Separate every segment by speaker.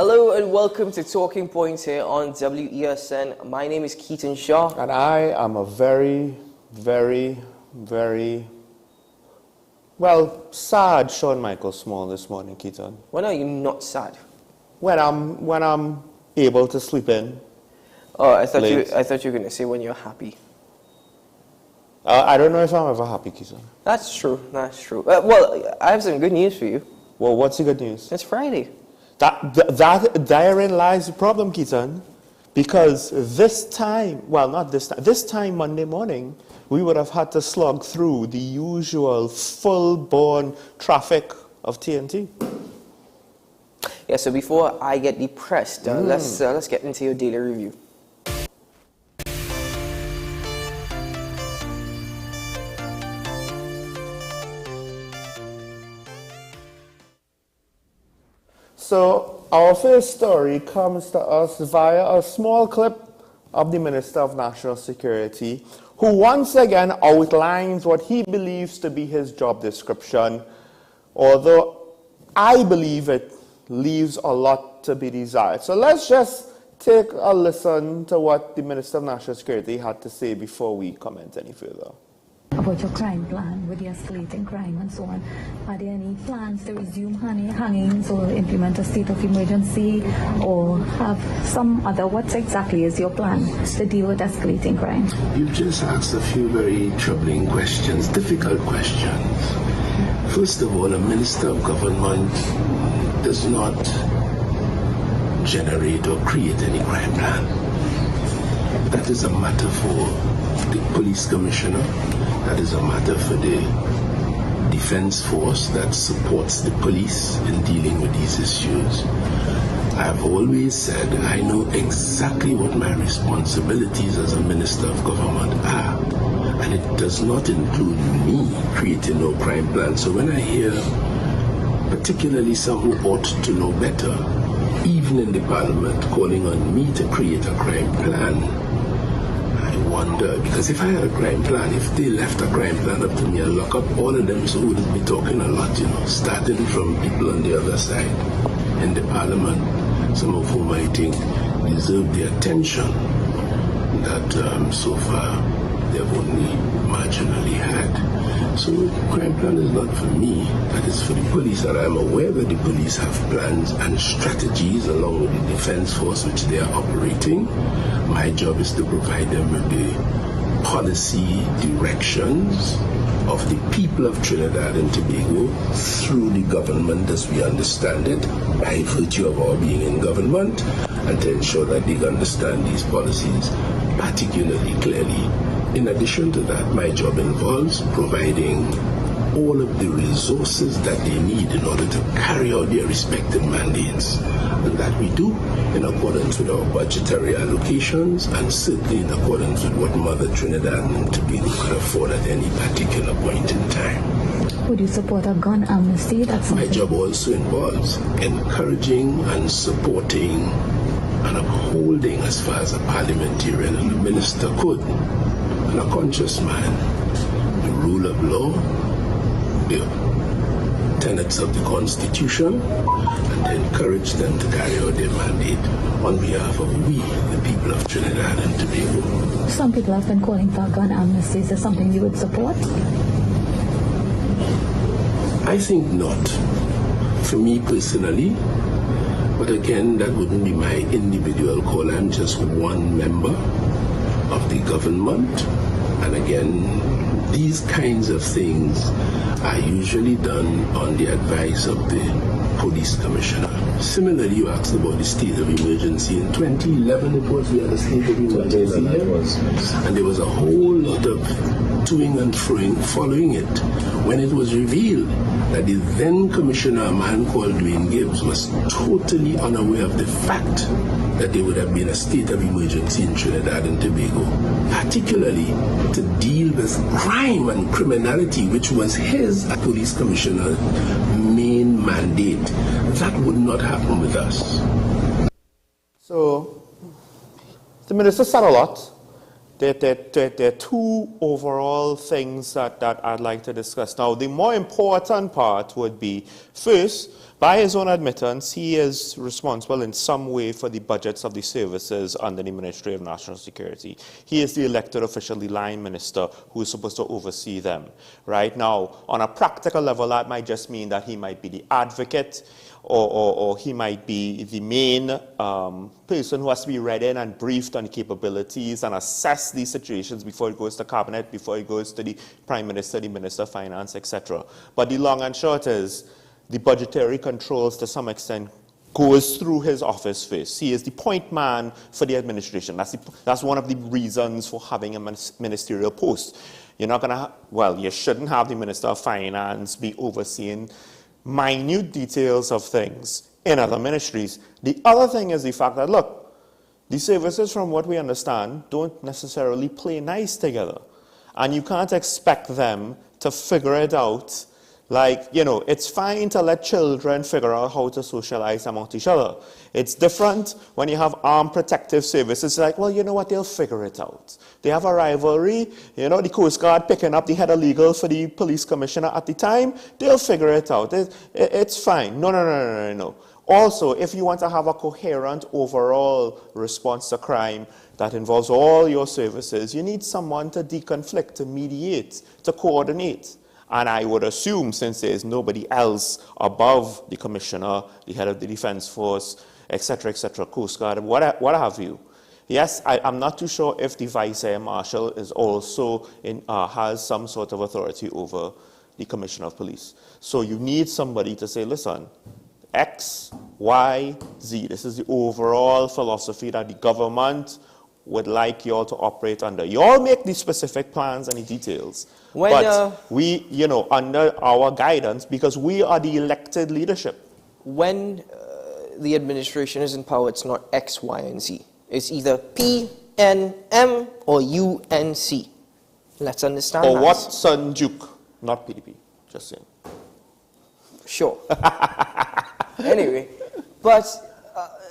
Speaker 1: Hello and welcome to Talking Points here on WESN. My name is Keaton Shaw.
Speaker 2: And I am a very, very, very, sad Sean Michael Small this morning, Keaton.
Speaker 1: When are you not sad?
Speaker 2: When I'm able to sleep in.
Speaker 1: Oh, I thought you were going to say when you're happy.
Speaker 2: I don't know if I'm ever happy, Keaton.
Speaker 1: That's true. Well, I have some good news for you.
Speaker 2: Well, what's the good news?
Speaker 1: It's Friday.
Speaker 2: Therein lies the problem, Keaton. Because this time Monday morning, we would have had to slog through the usual full-born traffic of TNT.
Speaker 1: Yeah, so before I get depressed, let's get into your daily review.
Speaker 2: So our first story comes to us via a small clip of the Minister of National Security, who once again outlines what he believes to be his job description, although I believe it leaves a lot to be desired. So let's just take a listen to what the Minister of National Security had to say before we comment any further.
Speaker 3: About your crime plan with the escalating crime and so on. Are there any plans to resume hangings or implement a state of emergency or have some other, what exactly is your plan to deal with escalating crime?
Speaker 4: You've just asked a few very troubling questions, difficult questions. First of all, a minister of government does not generate or create any crime plan. That is a matter for the police commissioner. That is a matter for the defense force that supports the police in dealing with these issues. I've always said I know exactly what my responsibilities as a minister of government are, and it does not include me creating no crime plan. So when I hear particularly some who ought to know better, even in the parliament, calling on me to create a crime plan, wonder, because if I had a crime plan, if they left a crime plan up to me and lock up all of them, so we wouldn't be talking a lot, starting from people on the other side in the parliament, some of whom I think deserve the attention that so far they've only marginally had. So crime plan is not for me, that is for the police, and I'm aware that the police have plans and strategies along with the defense force which they are operating. My job is to provide them with the policy directions of the people of Trinidad and Tobago through the government as we understand it, by virtue of our being in government, and to ensure that they understand these policies particularly clearly. In addition to that, my job involves providing all of the resources that they need in order to carry out their respective mandates. And that we do in accordance with our budgetary allocations and certainly in accordance with what Mother Trinidad and Tobago could afford at any particular point in time.
Speaker 3: Would you support a gun amnesty?
Speaker 4: My job also involves encouraging and supporting and upholding, as far as a parliamentarian and a minister could, and a conscious man, the rule of law, the tenets of the Constitution, and to encourage them to carry out their mandate on behalf of we, the people of Trinidad and Tobago.
Speaker 3: Some people have been calling for gun amnesty. Is this something you would support?
Speaker 4: I think not. For me personally, but again, that wouldn't be my individual call. I'm just one member of the government, and again, these kinds of things are usually done on the advice of the police commissioner. Similarly, you asked about the state of emergency. In 2011, it was, we had a state of emergency here, and there was a whole lot of toing and froing following it, when it was revealed that the then commissioner, a man called Dwayne Gibbs, was totally unaware of the fact that there would have been a state of emergency in Trinidad and Tobago, particularly to deal with crime and criminality, which was his police commissioner's main mandate. That would not happen with us.
Speaker 2: So, the minister said a lot. There are two overall things that I'd like to discuss. Now, the more important part would be, first, by his own admittance, he is responsible in some way for the budgets of the services under the Ministry of National Security. He is the elected official, the line minister, who is supposed to oversee them. Right now, on a practical level, that might just mean that he might be the advocate, or he might be the main person who has to be read in and briefed on the capabilities and assess these situations before it goes to cabinet, before it goes to the prime minister, the minister of finance, etc. But the long and short is, the budgetary controls to some extent goes through his office first. He is the point man for the administration. That's one of the reasons for having a ministerial post. You're not going to, well, you shouldn't have the Minister of Finance be overseeing minute details of things in other ministries. The other thing is the fact that, look, the services, from what we understand, don't necessarily play nice together. And you can't expect them to figure it out. Like, you know, it's fine to let children figure out how to socialize amongst each other. It's different when you have armed protective services. Like, well, you know what, they'll figure it out. They have a rivalry. You know, the Coast Guard picking up the head of legal for the police commissioner at the time, they'll figure it out. It's fine. No. Also, if you want to have a coherent overall response to crime that involves all your services, you need someone to deconflict, to mediate, to coordinate. And I would assume, since there is nobody else above the commissioner, the head of the defense force, etc., Coast Guard, what have you. Yes, I'm not too sure if the vice air marshal is also has some sort of authority over the commissioner of police. So you need somebody to say, listen, X, Y, Z. This is the overall philosophy that the government would like you all to operate under. You all make the specific plans and the details. But we, you know, under our guidance, because we are the elected leadership.
Speaker 1: When the administration is in power, it's not X, Y, and Z. It's either P, N, M, or U, N, C. Let's understand that.
Speaker 2: Or Watson Duke, not PDP, just saying.
Speaker 1: Sure. Anyway, but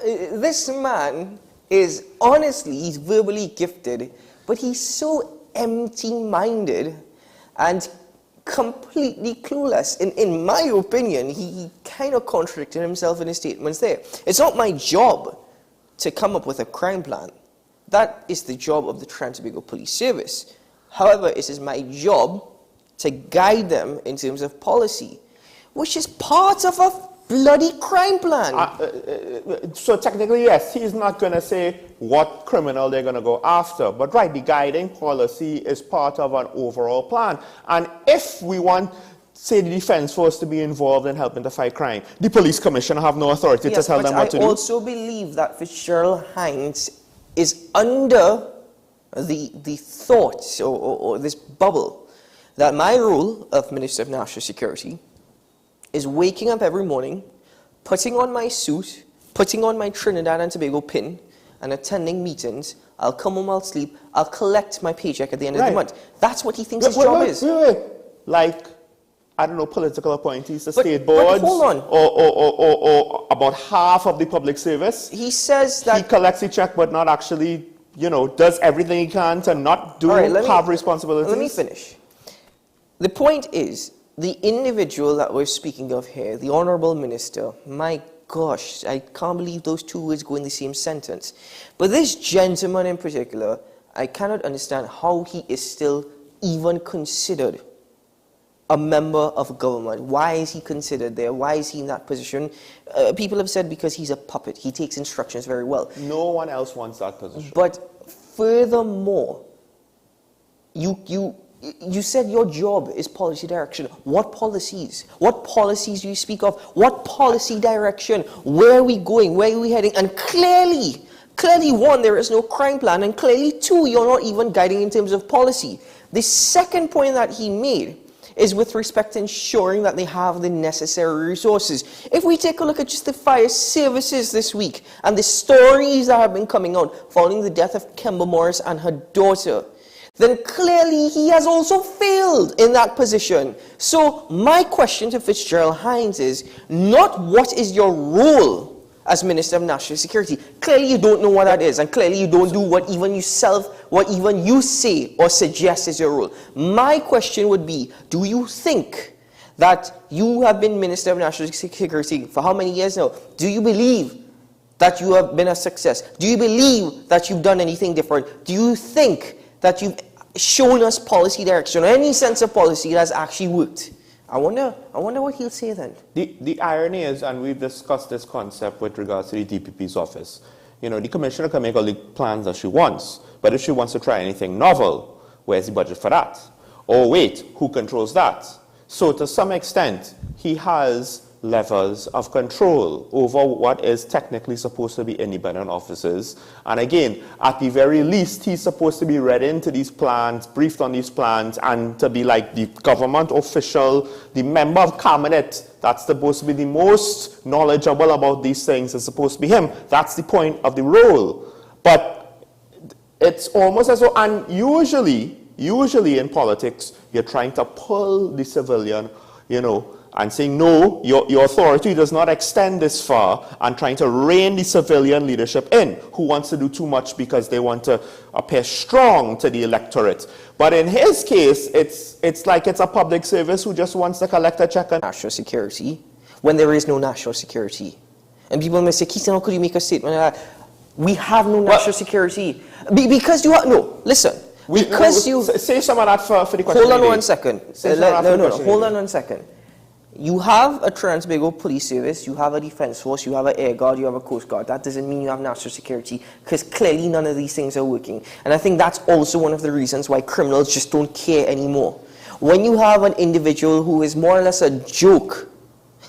Speaker 1: this man is, honestly, he's verbally gifted, but he's so empty-minded and completely clueless. In my opinion, he kind of contradicted himself in his statements there. It's not my job to come up with a crime plan. That is the job of the Trinidad and Tobago Police Service. However, it is my job to guide them in terms of policy, which is part of a bloody crime plan.
Speaker 2: So technically, yes, he's not going to say what criminal they're going to go after. But right, the guiding policy is part of an overall plan. And if we want, say, the defense force to be involved in helping to fight crime, the police commissioner have no authority to tell them what to do.
Speaker 1: I also believe that Fitzgerald Hines is under the thought or this bubble that my role of Minister of National Security is waking up every morning, putting on my suit, putting on my Trinidad and Tobago pin, and attending meetings. I'll come home, I'll sleep, I'll collect my paycheck at the end of the month. That's what he thinks his job is.
Speaker 2: Wait. Like, I don't know, political appointees to state boards,
Speaker 1: but hold on.
Speaker 2: Or about half of the public service.
Speaker 1: He says that
Speaker 2: he collects the check, but not actually, you know, does everything he can to not have responsibilities.
Speaker 1: Let me finish. The point is, the individual that we're speaking of here, the Honourable Minister, my gosh, I can't believe those two words go in the same sentence. But this gentleman in particular, I cannot understand how he is still even considered a member of government. Why is he considered there? Why is he in that position? People have said because he's a puppet. He takes instructions very well.
Speaker 2: No one else wants that position.
Speaker 1: But furthermore, you said your job is policy direction. What policies? What policies do you speak of? What policy direction? Where are we going? Where are we heading? And clearly, one, there is no crime plan. And clearly, two, you're not even guiding in terms of policy. The second point that he made is with respect to ensuring that they have the necessary resources. If we take a look at just the fire services this week and the stories that have been coming out following the death of Kemba Morris and her daughter, then clearly he has also failed in that position. So my question to Fitzgerald Hines is not what is your role as Minister of National Security. Clearly you don't know what that is, and clearly you don't do what even you say or suggest is your role. My question would be, do you think that you have been Minister of National Security for how many years now? Do you believe that you have been a success? Do you believe that you've done anything different? Do you think that you've shown us policy direction or any sense of policy that has actually worked? I wonder what he'll say then.
Speaker 2: The irony is, and we've discussed this concept with regards to the DPP's office, you know, the commissioner can make all the plans that she wants, but if she wants to try anything novel, where's the budget for that? Or wait, who controls that? So to some extent, he has levels of control over what is technically supposed to be independent officers. And again, at the very least, he's supposed to be read into these plans, briefed on these plans, and to be like the government official, the member of cabinet that's supposed to be the most knowledgeable about these things is supposed to be him. That's the point of the role. But it's almost as though, and usually in politics, you're trying to pull the civilian, you know, and saying, no, your authority does not extend this far, and trying to rein the civilian leadership in, who wants to do too much because they want to appear strong to the electorate. But in his case, it's like it's a public service who just wants to collect a check on
Speaker 1: national security when there is no national security. And people may say, Keaton, how could you make a statement like that? We have no national security. Because you have, no, listen.
Speaker 2: Say some of that for the question.
Speaker 1: Hold on 1 second. Hold on 1 second. You have a Trans-Tobago Police Service, you have a Defence Force, you have an Air Guard, you have a Coast Guard. That doesn't mean you have national security, because clearly none of these things are working. And I think that's also one of the reasons why criminals just don't care anymore. When you have an individual who is more or less a joke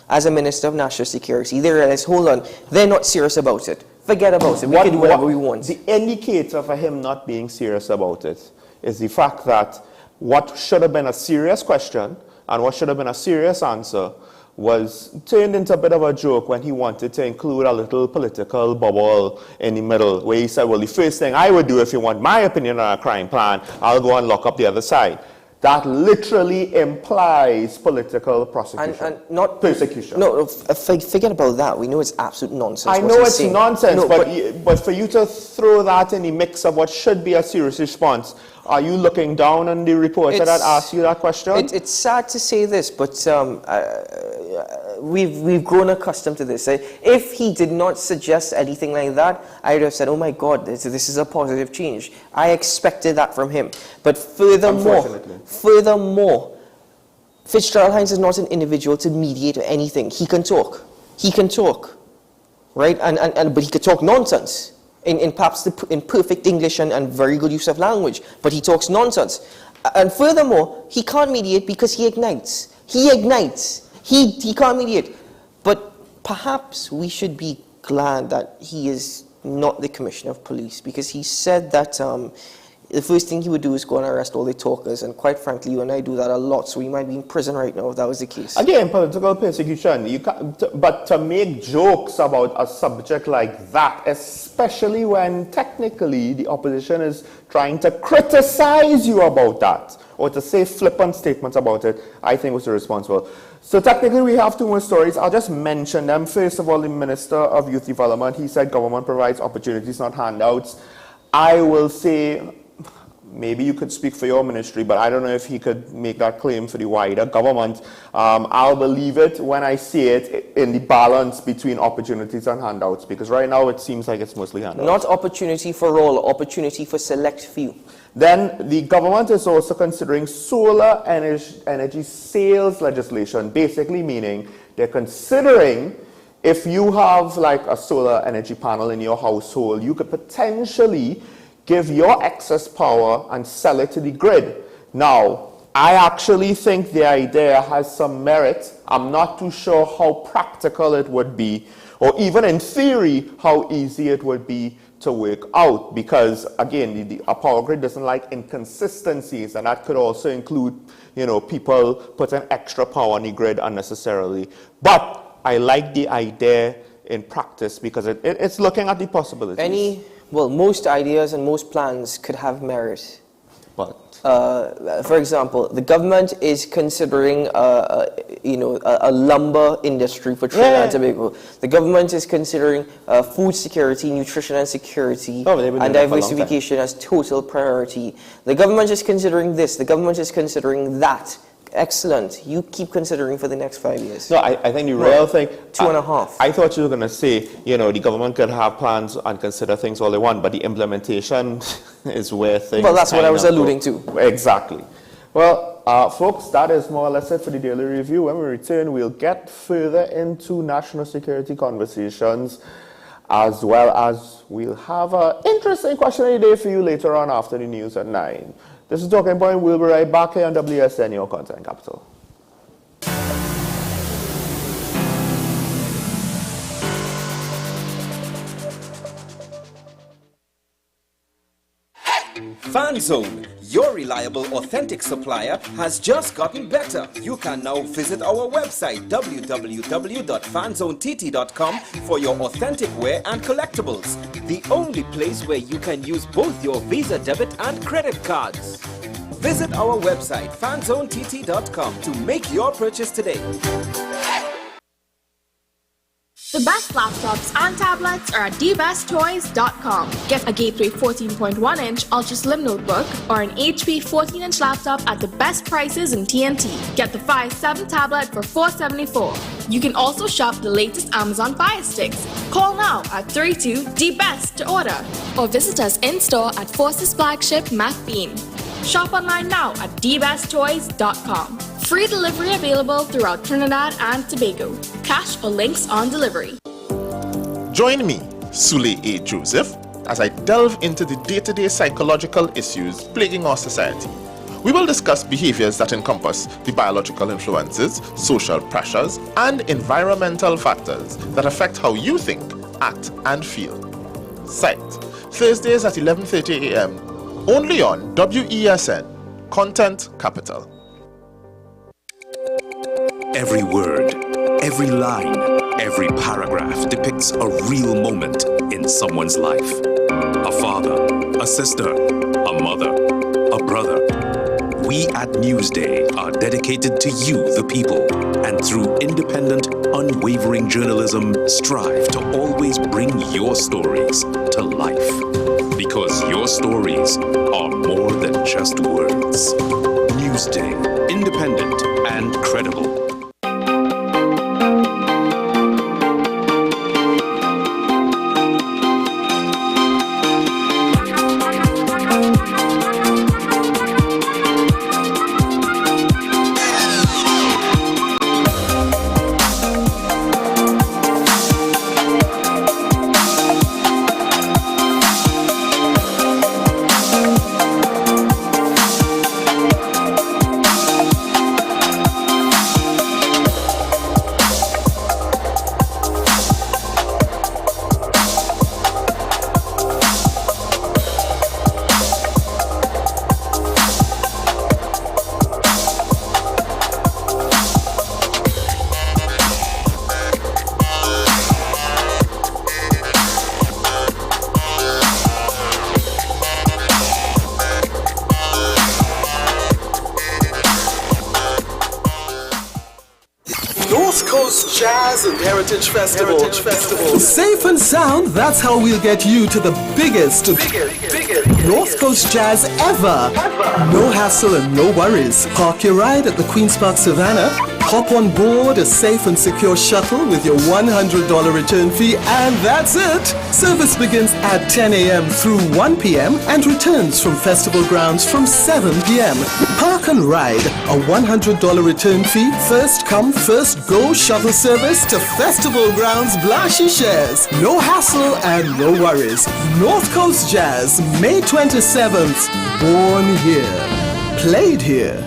Speaker 1: as a Minister of National Security, they realize, hold on, they're not serious about it. Forget about it. We can do whatever we want.
Speaker 2: The indicator for him not being serious about it is the fact that what should have been a serious question and what should have been a serious answer was turned into a bit of a joke when he wanted to include a little political bubble in the middle, where he said, well, the first thing I would do if you want my opinion on a crime plan, I'll go and lock up the other side. That literally implies political prosecution.
Speaker 1: And not
Speaker 2: persecution.
Speaker 1: No, forget about that. We know it's absolute nonsense.
Speaker 2: I know it's nonsense, but for you to throw that in the mix of what should be a serious response, are you looking down on the reporter that asked you that question?
Speaker 1: It's sad to say this, but we've grown accustomed to this. If he did not suggest anything like that, I would have said, oh my God, this is a positive change. I expected that from him. But furthermore, Fitzgerald Hines is not an individual to mediate or anything. He can talk. Right? But he could talk nonsense. In perhaps in perfect English and very good use of language, but he talks nonsense. And furthermore, he can't mediate because he ignites. He can't mediate. But perhaps we should be glad that he is not the Commissioner of Police, because he said that the first thing he would do is go and arrest all the talkers, and quite frankly, you and I do that a lot, so he might be in prison right now if that was the case.
Speaker 2: Again, political persecution. But to make jokes about a subject like that, especially when technically the opposition is trying to criticize you about that, or to say flippant statements about it, I think was irresponsible. So technically we have two more stories. I'll just mention them. First of all, the Minister of Youth Development, he said government provides opportunities, not handouts. I will say, maybe you could speak for your ministry, but I don't know if he could make that claim for the wider government. I'll believe it when I see it in the balance between opportunities and handouts, because right now it seems like it's mostly handouts.
Speaker 1: Not opportunity for all, opportunity for select few.
Speaker 2: Then the government is also considering solar energy sales legislation, basically meaning they're considering if you have like a solar energy panel in your household, you could potentially give your excess power and sell it to the grid. Now, I actually think the idea has some merit. I'm not too sure how practical it would be, or even in theory, how easy it would be to work out, because again, a power grid doesn't like inconsistencies, and that could also include, you know, people putting extra power on the grid unnecessarily. But I like the idea in practice because it's looking at the possibilities.
Speaker 1: Most ideas and most plans could have merit.
Speaker 2: But
Speaker 1: for example, the government is considering a lumber industry for Trinidad and Tobago. The government is considering food security, nutrition and security, and diversification as total priority. The government is considering this. The government is considering that. Excellent. You keep considering for the next 5 years.
Speaker 2: No, I think the real thing...
Speaker 1: 2.5.
Speaker 2: I thought you were going to say, the government could have plans and consider things all they want, but the implementation is where things...
Speaker 1: Well, that's what I was alluding to.
Speaker 2: Exactly. Well, folks, that is more or less it for the Daily Review. When we return, we'll get further into national security conversations, as well as we'll have an interesting question of the day for you later on after the news at 9. This is Talking Point. We'll be right back here on WSN, your content capital.
Speaker 5: FanZone, your reliable, authentic supplier, has just gotten better. You can now visit our website www.fanzonett.com for your authentic wear and collectibles. The only place where you can use both your Visa debit and credit cards. Visit our website fanzonett.com to make your purchase today.
Speaker 6: The best laptops and tablets are at dbesttoys.com. Get a Gateway 14.1-inch Ultra Slim notebook or an HP 14-inch laptop at the best prices in TNT. Get the Fire 7 tablet for $474. You can also shop the latest Amazon Fire Sticks. Call now at 32-DBEST to order or visit us in-store at Forces Flagship MacBean. Shop online now at dbesttoys.com. Free delivery available throughout Trinidad and Tobago. Cash or links on delivery.
Speaker 7: Join me, Sule A. Joseph, as I delve into the day-to-day psychological issues plaguing our society. We will discuss behaviors that encompass the biological influences, social pressures, and environmental factors that affect how you think, act, and feel. Site, Thursdays at 11:30 a.m. only on WESN, Content Capital.
Speaker 8: Every word, every line, every paragraph depicts a real moment in someone's life. A father, a sister, a mother, a brother. We at Newsday are dedicated to you, the people, and through independent, unwavering journalism, strive to always bring your stories to life. Because your stories are more than just words. Newsday, independent and credible.
Speaker 9: Jazz and Heritage Festival. Safe and sound, that's how we'll get you to the biggest North Coast Jazz ever. No hassle and no worries. Park your ride at the Queen's Park Savannah. Hop on board a safe and secure shuttle with your $100 return fee, and that's it. Service begins at 10 a.m. through 1 p.m. and returns from festival grounds from 7 p.m. Park and ride, a $100 return fee, first come, first go shuttle service to festival grounds Blashy shares. No hassle and no worries. North Coast Jazz, May 27th. Born here, played here.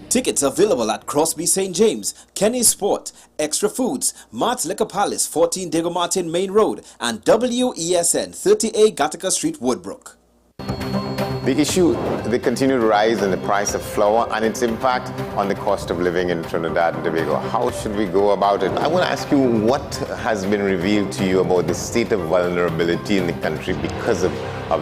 Speaker 5: Tickets available at Crosby St. James, Kenny's Sport, Extra Foods, Mart's Liquor Palace, 14 Diego Martin Main Road, and WESN, 30A Gattaca Street, Woodbrook.
Speaker 10: The issue, the continued rise in the price of flour and its impact on the cost of living in Trinidad and Tobago. How should we go about it? I want to ask you, what has been revealed to you about the state of vulnerability in the country because of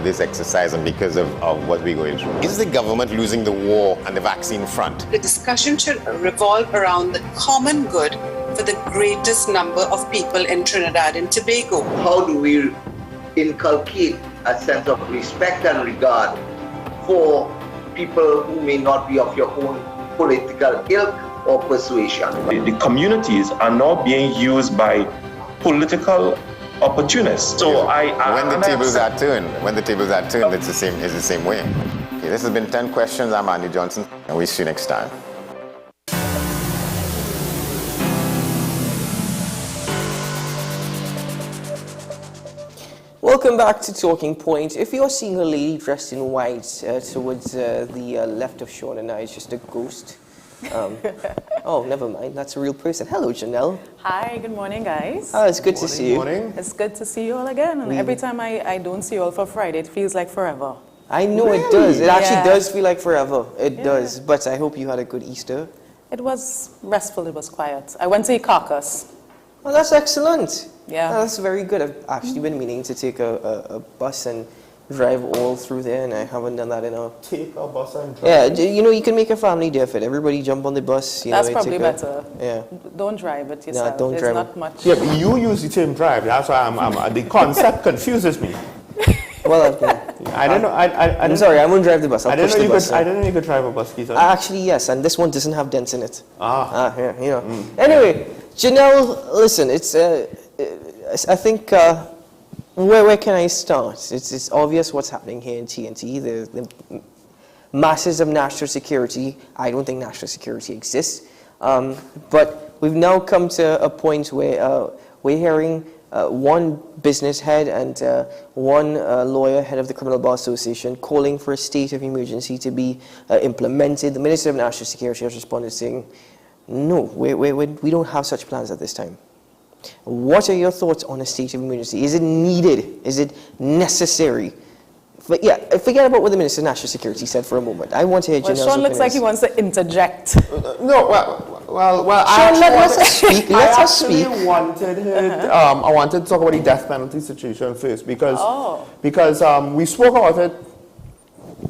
Speaker 10: this exercise and because of what we're going through? Is the government losing the war on the vaccine front?
Speaker 11: The discussion should revolve around the common good for the greatest number of people in Trinidad and Tobago.
Speaker 12: How do we inculcate a sense of respect and regard for people who may not be of your own political ilk or persuasion.
Speaker 13: The communities are now being used by political opportunists. So
Speaker 10: when the tables are turned, it's the same way. Okay, this has been 10 questions. I'm Andy Johnson, and we'll see you next time.
Speaker 1: Welcome back to Talking Point. If you're seeing a lady dressed in white towards the left of Sean and I, it's just a ghost. Oh, never mind. That's a real person. Hello, Janelle.
Speaker 14: Hi, good morning, guys.
Speaker 1: Oh, it's good to see you.
Speaker 2: Morning.
Speaker 14: It's good to see you all again. And every time I don't see you all for Friday, it feels like forever.
Speaker 1: I know it does. It actually does feel like forever. It does. But I hope you had a good Easter.
Speaker 14: It was restful. It was quiet. I went to a caucus.
Speaker 1: Oh, that's excellent.
Speaker 14: Yeah.
Speaker 1: Oh, that's very good. I've actually been meaning to take a bus and drive all through there, and I haven't done that in a...
Speaker 2: Take a bus and drive?
Speaker 1: Yeah, you know, you can make a family day of it. Everybody jump on the bus. You
Speaker 14: That's
Speaker 1: know,
Speaker 14: probably better.
Speaker 1: Yeah.
Speaker 14: Don't drive it yourself.
Speaker 1: No, don't
Speaker 14: There's
Speaker 1: drive
Speaker 14: not much.
Speaker 2: Yeah, but you use the term drive. That's why the concept confuses me.
Speaker 1: Well,
Speaker 2: I don't know.
Speaker 1: I'm sorry, I won't drive the bus. I'll push the bus.
Speaker 2: I didn't know you could drive a bus, Keith.
Speaker 1: Actually, yes, and this one doesn't have dents in it. Yeah, you know. Anyway, Janelle, listen, it's... I think... Where can I start? It's obvious what's happening here in TNT. The masses of national security. I don't think national security exists. But we've now come to a point where we're hearing one business head and one lawyer, head of the Criminal Bar Association, calling for a state of emergency to be implemented. The Minister of National Security has responded saying, no, we don't have such plans at this time. What are your thoughts on a state of emergency? Is it needed? Is it necessary? But yeah, forget about what the Minister of National Security said for a moment. I want to hear Janelle's
Speaker 14: Sean looks
Speaker 1: opinions.
Speaker 14: like he wants to interject.
Speaker 2: No, well.
Speaker 1: Sean, let us speak. Let us speak.
Speaker 2: I wanted to talk about the death penalty situation first because we spoke about it.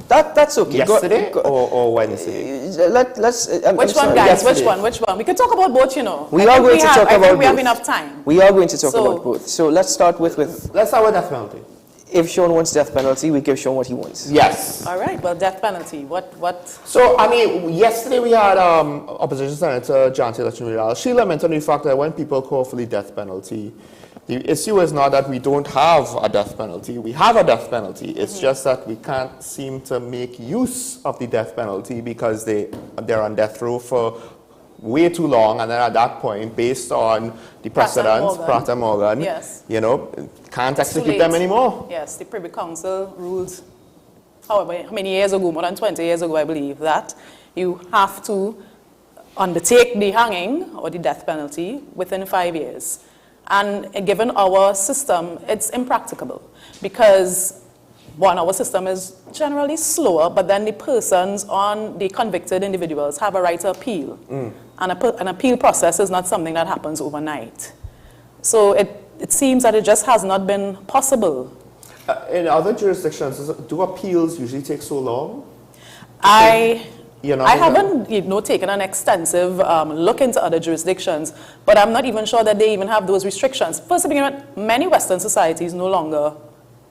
Speaker 1: That's okay.
Speaker 2: Yesterday or Wednesday?
Speaker 1: Let's.
Speaker 14: Which one, guys? Which one? We can talk about both, you know.
Speaker 1: We are going to talk about both.
Speaker 14: We have enough time.
Speaker 1: We are going to talk about both. So let's start with.
Speaker 2: Let's start with death penalty.
Speaker 1: If Sean wants death penalty, we give Sean what he wants.
Speaker 2: Yes.
Speaker 14: All right. Well, death penalty. What?
Speaker 2: So I mean, yesterday we had Opposition Senator John Taylor. She lamented the fact that when people call for the death penalty, the issue is not that we don't have a death penalty. We have a death penalty. It's just that we can't seem to make use of the death penalty because they're on death row for way too long, and then at that point, based on the precedents, Pratt and Morgan,
Speaker 14: yes,
Speaker 2: you know, can't execute them anymore.
Speaker 14: Yes, the Privy Council ruled, how many years ago, more than 20 years ago, I believe, that you have to undertake the hanging or the death penalty within 5 years. And given our system, it's impracticable because, one, our system is generally slower, but then the the convicted individuals have a right to appeal. And an appeal process is not something that happens overnight. So it seems that it just has not been possible.
Speaker 2: In other jurisdictions, do appeals usually take so long?
Speaker 14: I haven't taken an extensive look into other jurisdictions, but I'm not even sure that they even have those restrictions. First to begin with, many Western societies no longer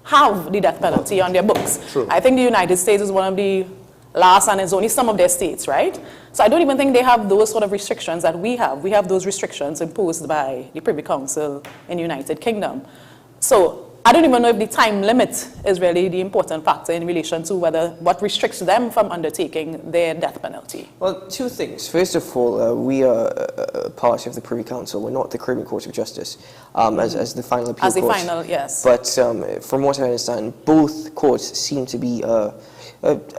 Speaker 14: have the death penalty on their books.
Speaker 2: True.
Speaker 14: I think the United States is one of the last, and it's only some of their states, right? So I don't even think they have those sort of restrictions that we have. We have those restrictions imposed by the Privy Council in the United Kingdom. So I don't even know if the time limit is really the important factor in relation to what restricts them from undertaking their death penalty.
Speaker 1: Well, two things. First of all, we are part of the Privy Council. We're not the Caribbean Court of Justice as the final appeal court.
Speaker 14: As the final, yes.
Speaker 1: But from what I understand, both courts seem to be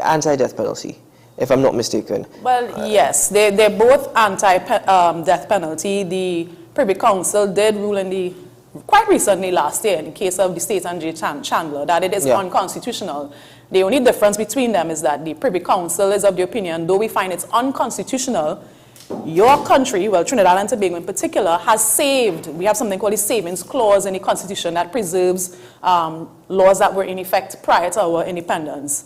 Speaker 1: anti-death penalty, if I'm not mistaken.
Speaker 14: Well, yes, they're both anti-death penalty. The Privy Council did rule quite recently last year in the case of the State and J. Chandler that it is unconstitutional. The only difference between them is that the Privy Council is of the opinion, though we find it's unconstitutional, your country, well, Trinidad and Tobago in particular, we have something called the Savings Clause in the Constitution that preserves laws that were in effect prior to our independence.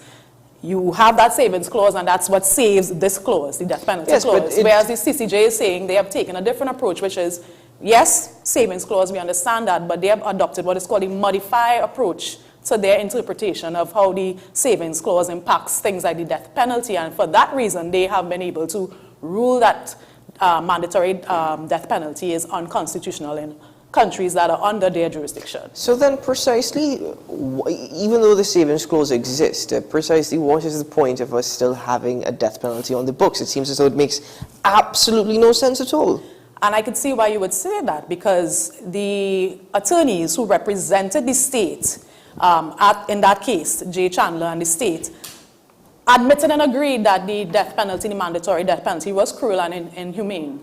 Speaker 14: You have that savings clause, and that's what saves this clause, the death penalty clause. Whereas the CCJ is saying they have taken a different approach, which is, yes, savings clause, we understand that, but they have adopted what is called a modified approach to their interpretation of how the savings clause impacts things like the death penalty. And for that reason, they have been able to rule that mandatory death penalty is unconstitutional in countries that are under their jurisdiction.
Speaker 1: So then precisely, even though the savings clause exists, precisely what is the point of us still having a death penalty on the books? It seems as though it makes absolutely no sense at all.
Speaker 14: And I could see why you would say that, because the attorneys who represented the state in that case, Jay Chandler and the state, admitted and agreed that the death penalty, the mandatory death penalty, was cruel and inhumane.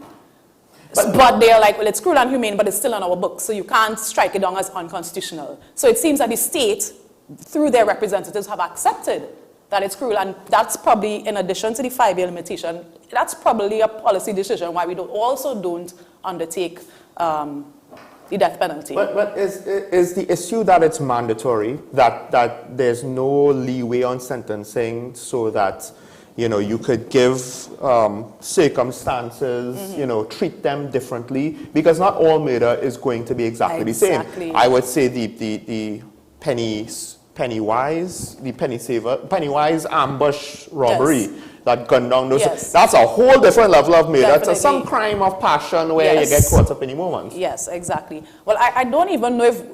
Speaker 14: But they're like, well, it's cruel and humane, but it's still on our books, so you can't strike it down as unconstitutional. So it seems that the state, through their representatives, have accepted that it's cruel, and that's probably, in addition to the 5-year limitation, that's probably a policy decision why we don't undertake the death penalty.
Speaker 2: But is the issue that it's mandatory, that there's no leeway on sentencing so that, you know, you could give circumstances, you know, treat them differently? Because not all murder is going to be exactly the same. I would say the Pennywise ambush robbery, that gun down those, that's a whole different level of murder. Definitely. It's some crime of passion where you get caught up in the moment.
Speaker 14: Yes, exactly. Well, I don't even know if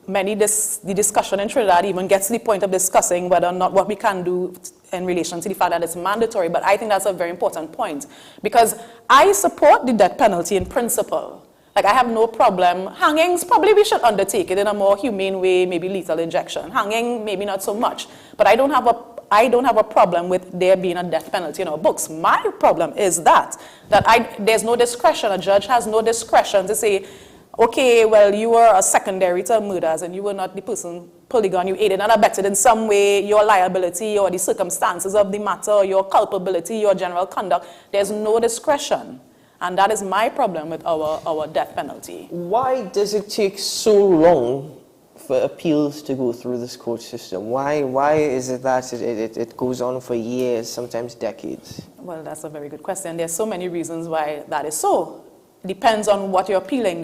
Speaker 14: the discussion in Trinidad even gets to the point of discussing whether or not what we can do in relation to the fact that it's mandatory, but I think that's a very important point, because I support the death penalty in principle. Like, I have no problem. Hangings, probably we should undertake it in a more humane way, maybe lethal injection. Hanging, maybe not so much. But I don't have a problem with there being a death penalty in our books. My problem is that there's no discretion. A judge has no discretion to say, okay, well, you were a secondary to murders and you were not the person pulling the gun, you aided and abetted in some way, your liability or the circumstances of the matter, your culpability, your general conduct. There's no discretion. And that is my problem with our death penalty.
Speaker 1: Why does it take so long for appeals to go through this court system? Why is it that it goes on for years, sometimes decades?
Speaker 14: Well, that's a very good question. There's so many reasons why that is so. Depends on what you're appealing.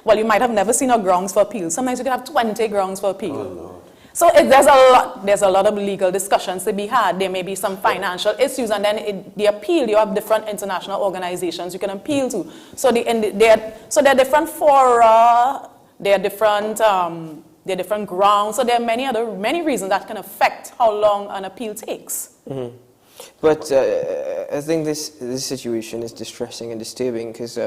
Speaker 14: Well, you might have never seen a grounds for appeal. Sometimes you can have 20 grounds for appeal. Oh, no. So there's a lot of legal discussions to be had. There may be some financial issues, and then the appeal, you have different international organizations you can appeal to. So there are different fora, there are different grounds. So there are many reasons that can affect how long an appeal takes.
Speaker 1: Mm-hmm. But I think this situation is distressing and disturbing, because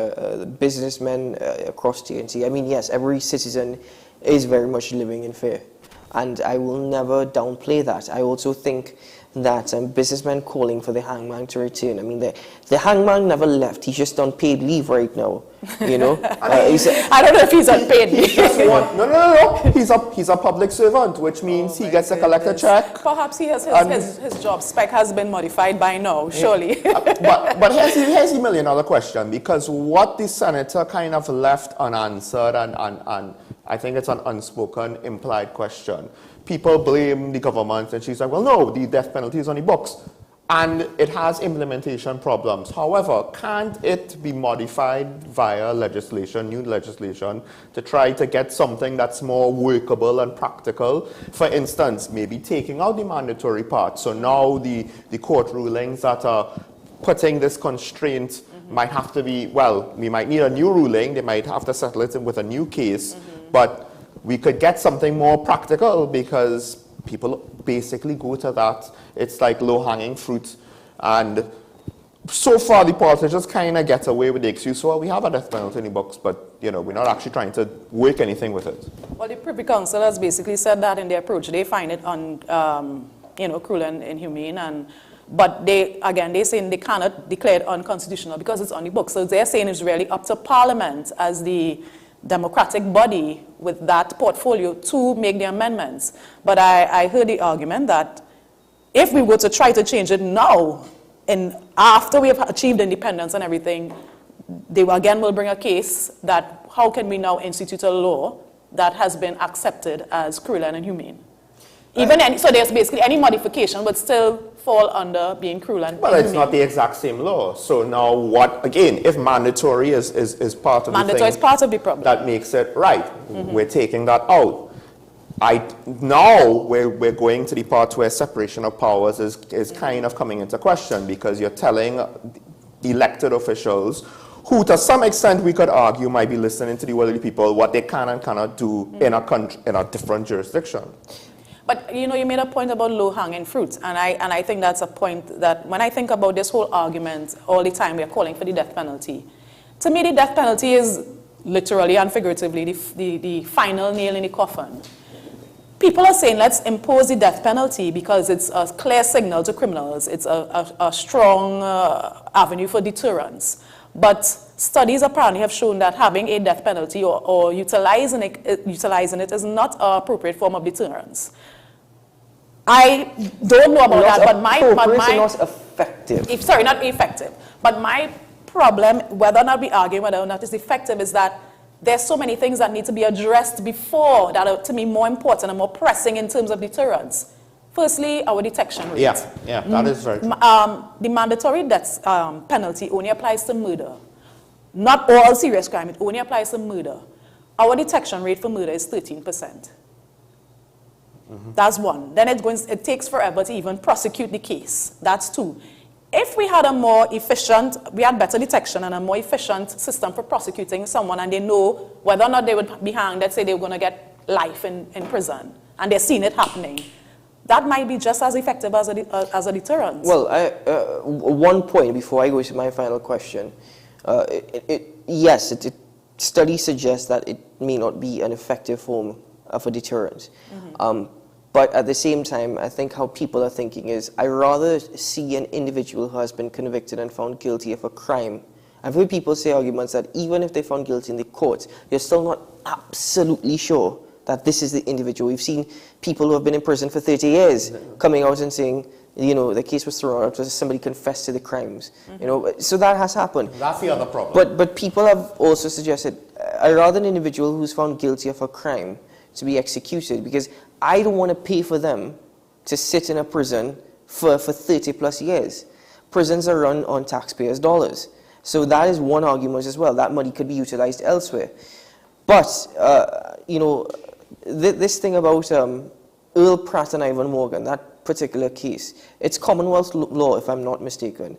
Speaker 1: businessmen across TNT, I mean, yes, every citizen is very much living in fear. And I will never downplay that. I also think that businessmen calling for the hangman to return. I mean, the hangman never left. He's just on paid leave right now. You know,
Speaker 14: I don't know if he's on paid leave.
Speaker 2: No. He's a public servant, which means he gets to collect a check.
Speaker 14: Perhaps his job spec has been modified by now. Surely.
Speaker 2: But here's the $1 million question, because what the senator kind of left unanswered, and I think it's an unspoken, implied question. People blame the government, and she's like, well, no, the death penalty is on the books. And it has implementation problems. However, can't it be modified via legislation, new legislation, to try to get something that's more workable and practical? For instance, maybe taking out the mandatory part. So now the court rulings that are putting this constraint might have to be, well, we might need a new ruling. They might have to settle it with a new case. But we could get something more practical, because people basically go to that. It's like low-hanging fruit. And so far, the politicians kind of get away with the excuse, well, we have a death penalty in the books, but, you know, we're not actually trying to work anything with it.
Speaker 14: Well, the Privy Council has basically said that in their approach. They find it cruel and inhumane. But they're saying they cannot declare it unconstitutional because it's on the books. So they're saying it's really up to Parliament as the democratic body with that portfolio to make the amendments. But I heard the argument that if we were to try to change it now, and after we have achieved independence and everything, they will bring a case that how can we now institute a law that has been accepted as cruel and inhumane? So there's basically any modification would still fall under being cruel and inhumane.
Speaker 2: It's not the exact same law. So now what, again, if mandatory is part of the thing,
Speaker 14: is part of the problem.
Speaker 2: That makes it right. We're taking that out. Now we're going to the part where separation of powers is kind of coming into question, because you're telling elected officials, who to some extent we could argue might be listening to the will of the people, what they can and cannot do in a country, in a different jurisdiction.
Speaker 14: But you made a point about low-hanging fruit, and I think that's a point that when I think about this whole argument, all the time we are calling for the death penalty. To me, the death penalty is literally and figuratively the final nail in the coffin. People are saying, let's impose the death penalty because it's a clear signal to criminals. It's a strong avenue for deterrence. But studies apparently have shown that having a death penalty or utilizing it is not an appropriate form of deterrence. I don't know about that, but my
Speaker 1: not effective.
Speaker 14: Sorry, not effective. But my problem, whether or not we argue whether or not it's effective, is that there's so many things that need to be addressed before that are, to me, more important and more pressing in terms of deterrence. Firstly, our detection rate.
Speaker 2: Yeah, that is very true.
Speaker 14: The mandatory death penalty only applies to murder. Not all serious crime, it only applies to murder. Our detection rate for murder is 13%. That's one. Then it takes forever to even prosecute the case. That's two. If we had we had better detection and a more efficient system for prosecuting someone, and they know whether or not they would be hanged, let's say they were going to get life in prison, and they've seen it happening, that might be just as effective as a deterrent.
Speaker 1: Well, one point before I go to my final question. Yes, studies suggest that it may not be an effective form of a deterrent. But at the same time, I think how people are thinking is, I rather see an individual who has been convicted and found guilty of a crime. I've heard people say arguments that even if they're found guilty in the courts, you're still not absolutely sure that this is the individual. We've seen people who have been in prison for 30 years coming out and saying, the case was thrown out because somebody confessed to the crimes. So that has happened.
Speaker 2: That's the other problem.
Speaker 1: But people have also suggested, I rather an individual who's found guilty of a crime to be executed, because I don't want to pay for them to sit in a prison for 30 plus years. Prisons are run on taxpayers' dollars. So that is one argument as well. That money could be utilized elsewhere. But, this thing about Earl Pratt and Ivan Morgan, that particular case, it's Commonwealth law, if I'm not mistaken.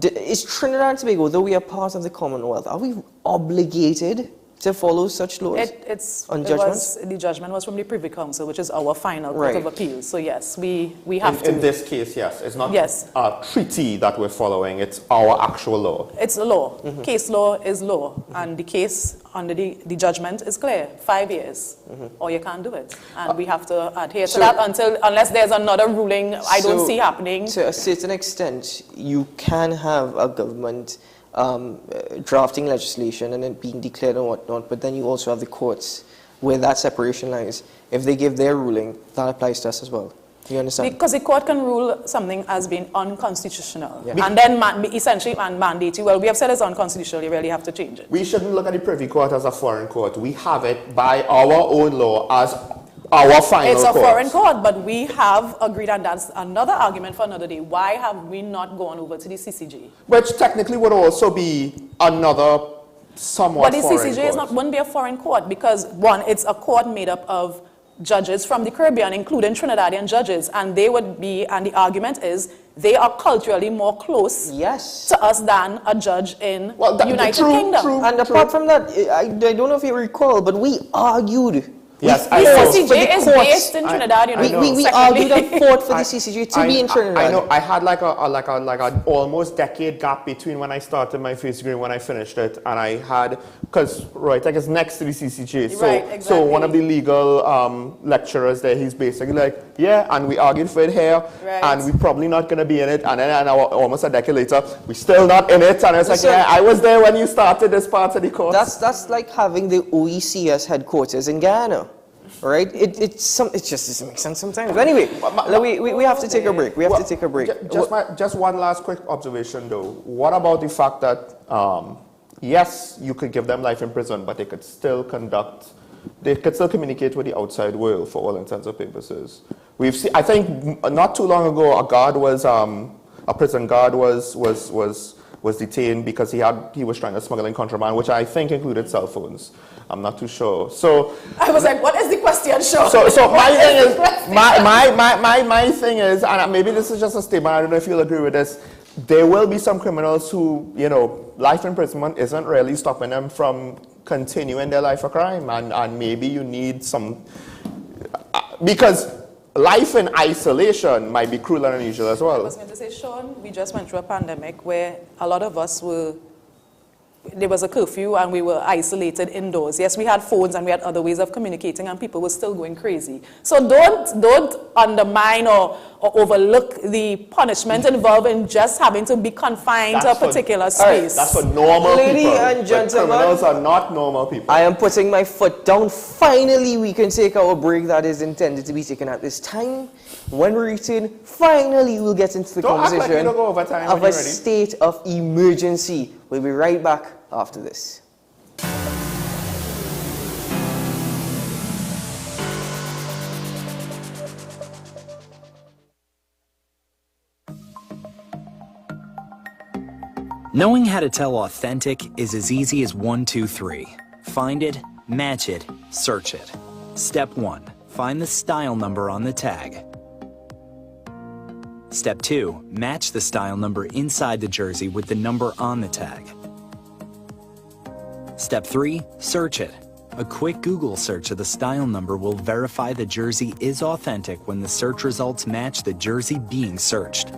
Speaker 1: Is Trinidad and Tobago, though we are part of the Commonwealth, are we obligated to follow such laws
Speaker 14: the judgment was from the Privy Council, which is our final court of appeal. So yes, we have to.
Speaker 2: In this case, yes. It's not a treaty that we're following, it's our actual law.
Speaker 14: It's a law. Case law is law. And the case under the judgment is clear, 5 years, or you can't do it. And we have to adhere to that unless there's another ruling I don't see happening.
Speaker 1: To a certain extent, you can have a government drafting legislation and then being declared and whatnot, but then you also have the courts where that separation lies. If they give their ruling, that applies to us as well. Do you understand?
Speaker 14: Because the court can rule something as being unconstitutional and then essentially mandate you. Well, we have said it's unconstitutional, you really have to change it.
Speaker 2: We shouldn't look at the Privy Court as a foreign court. We have it by our own law as our final
Speaker 14: It's a
Speaker 2: court.
Speaker 14: foreign court, but we have agreed, and that's another argument for another day. Why have we not gone over to the CCJ?
Speaker 2: Which technically would also be another somewhat
Speaker 14: foreign court. But the CCJ wouldn't be a foreign court because, one, it's a court made up of judges from the Caribbean, including Trinidadian judges, and they would be, and the argument is, they are culturally more close to us than a judge in the United Kingdom.
Speaker 1: And apart from that, I don't know if you recall, but we argued.
Speaker 2: Yes,
Speaker 14: the CCJ is based in Trinidad.
Speaker 1: We argued and fought for the CCJ to be in Trinidad.
Speaker 2: I know. I had like an almost decade gap between when I started my first degree and when I finished it, and I had because it's next to the CCJ. So so one of the legal lecturers there, he's basically like, and we argued for it here, and we're probably not going to be in it, and then almost a decade later, we're still not in it, and it's like, I was there when you started this part of the course.
Speaker 1: That's like having the OEC as headquarters in Ghana. Right? It just doesn't make sense sometimes. But anyway, we have to take a break. We have to take a break.
Speaker 2: Just one last quick observation, though. What about the fact that, yes, you could give them life in prison, but they could still communicate with the outside world for all intents and purposes. We've seen, I think, not too long ago, a prison guard was was detained because he was trying to smuggle in contraband, which I think included cell phones. I'm not too sure. So
Speaker 14: I was like, what is the question, Sean?
Speaker 2: So my thing is, my thing is, and maybe this is just a statement, I don't know if you'll agree with this, there will be some criminals who, life imprisonment isn't really stopping them from continuing their life of crime, and maybe you need some, because life in isolation might be cruel and unusual as well.
Speaker 14: I was going to say, Sean, we just went through a pandemic where a lot of us there was a curfew and we were isolated indoors. Yes, we had phones and we had other ways of communicating and people were still going crazy. So don't undermine or overlook the punishment involved in just having to be confined to a particular space.
Speaker 2: That's for normal
Speaker 1: Ladies
Speaker 2: people.
Speaker 1: and gentlemen,
Speaker 2: criminals are not normal people.
Speaker 1: I am putting my foot down. Finally, we can take our break that is intended to be taken at this time. When we return, finally we'll get into the conversation of a state of emergency. We'll be right back after this.
Speaker 15: Knowing how to tell authentic is as easy as 1, 2, 3. Find it, match it, search it. Step 1. Find the style number on the tag. Step 2. Match the style number inside the jersey with the number on the tag. Step 3. Search it. A quick Google search of the style number will verify the jersey is authentic when the search results match the jersey being searched.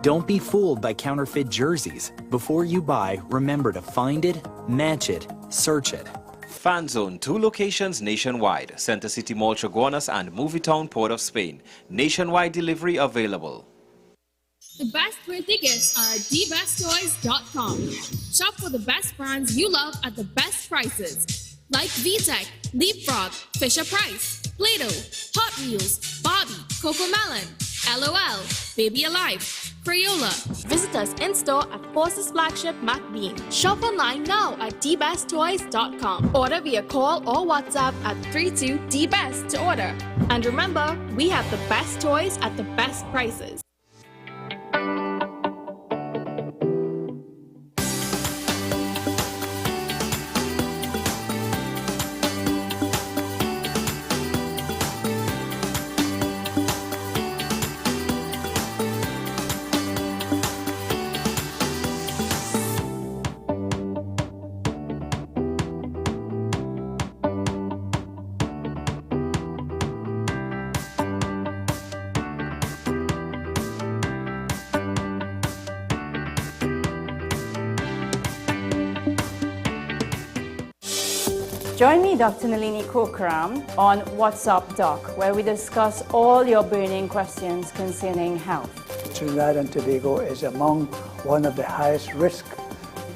Speaker 15: Don't be fooled by counterfeit jerseys. Before you buy, remember to find it, match it, search it.
Speaker 5: Fanzone, 2 locations nationwide. Center City Mall, Chaguanas and Movietown, Port of Spain. Nationwide delivery available.
Speaker 6: The best birthday gifts are at thebesttoys.com. Shop for the best brands you love at the best prices. Like VTech, Leapfrog, Fisher-Price, Play-Doh, Hot Wheels, Barbie, Cocomelon, LOL, Baby Alive, Crayola. Visit us in-store at Forces Flagship MacBean. Shop online now at thebesttoys.com. Order via call or WhatsApp at 32DBEST to order. And remember, we have the best toys at the best prices.
Speaker 16: Join me, Dr. Nalini Kokram, on What's Up Doc, where we discuss all your burning questions concerning health.
Speaker 17: Trinidad and Tobago is among one of the highest risk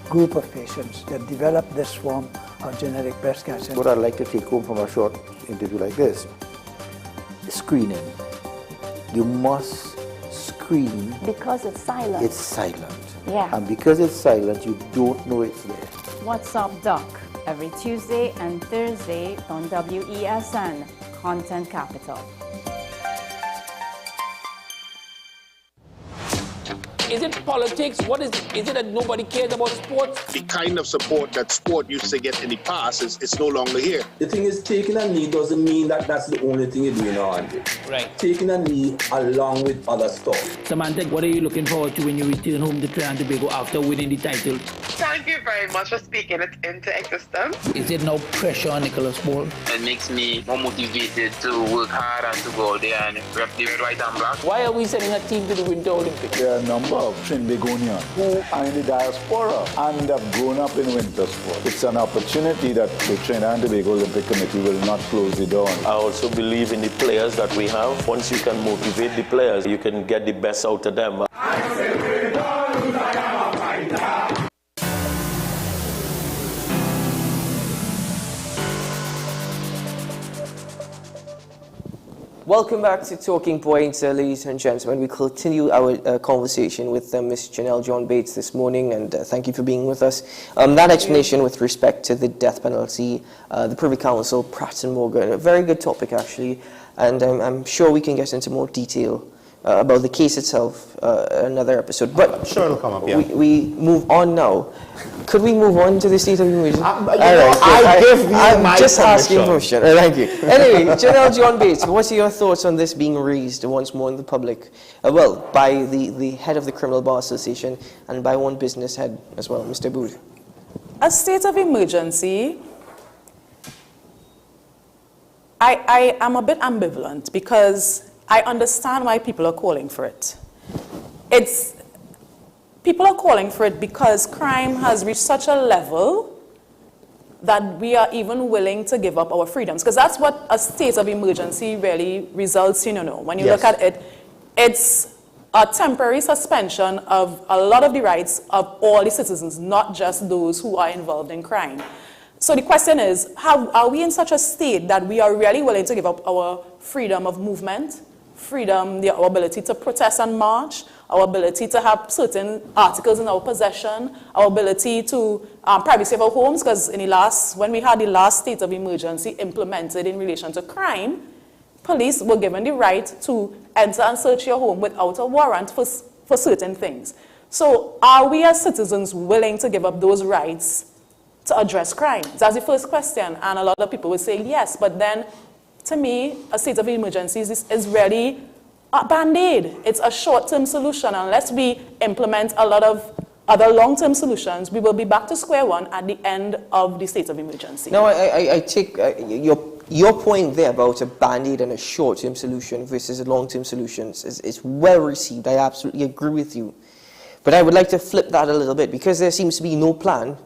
Speaker 17: group of patients that develop this form of genetic breast cancer.
Speaker 18: What I'd like to take home from a short interview like this, screening. You must screen.
Speaker 16: Because it's silent.
Speaker 18: It's silent.
Speaker 16: Yeah.
Speaker 18: And because it's silent, you don't know it's there.
Speaker 16: What's Up Doc, every Tuesday and Thursday on WESN, Content Capital.
Speaker 19: Is it politics? What is it? Is it that nobody cares about sports?
Speaker 20: The kind of support that sport used to get in the past is no longer here.
Speaker 21: The thing is, taking a knee doesn't mean that that's the only thing you're doing now, Andre.
Speaker 19: Right.
Speaker 21: Taking a knee along with other stuff.
Speaker 19: Samantha, what are you looking forward to when you return home to Trinidad and Tobago after winning the title?
Speaker 22: Thank you very much for speaking it into existence.
Speaker 19: Is it no pressure on Nicholas Ball?
Speaker 23: It makes me more motivated to work hard and to go out there and rep the red, white and black.
Speaker 19: Why are we sending a team to the Winter Olympics?
Speaker 24: There are a number of Trinbagonians who are in the diaspora and have grown up in winter sport. It's an opportunity that the Trinidad and Tobago Olympic Committee will not close the door on.
Speaker 25: I also believe in the players that we have. Once you can motivate the players, you can get the best out of them.
Speaker 1: Welcome back to Talking Points, ladies and gentlemen. We continue our conversation with Ms. Janelle John Bates this morning, and thank you for being with us. That explanation with respect to the death penalty, the Privy Council, Pratt & Morgan, a very good topic actually, and I'm sure we can get into more detail about the case itself another episode. But
Speaker 2: I'm sure it'll come up, yeah.
Speaker 1: We move on now. Could we move on to the state of emergency?
Speaker 2: I'm
Speaker 1: just asking a question. Thank you. Anyway, General John Bates, what are your thoughts on this being raised once more in the public? Well, by the head of the Criminal Bar Association and by one business head as well, Mr. Booth.
Speaker 14: A state of emergency, I am a bit ambivalent because I understand why people are calling for it. People are calling for it because crime has reached such a level that we are even willing to give up our freedoms. Because that's what a state of emergency really results in, When you look at it, it's a temporary suspension of a lot of the rights of all the citizens, not just those who are involved in crime. So the question is, are we in such a state that we are really willing to give up our freedom of movement, our ability to protest and march, our ability to have certain articles in our possession, our ability to privacy of our homes, because when we had the last state of emergency implemented in relation to crime, police were given the right to enter and search your home without a warrant for certain things. So are we as citizens willing to give up those rights to address crime? That's the first question, and a lot of people will say yes, but then to me, a state of emergency is really a band-aid. It's a short-term solution. Unless we implement a lot of other long-term solutions, we will be back to square one at the end of the state of emergency.
Speaker 1: Now, I take your point there about a band-aid and a short-term solution versus a long-term solutions is well received. I absolutely agree with you. But I would like to flip that a little bit because there seems to be no plan.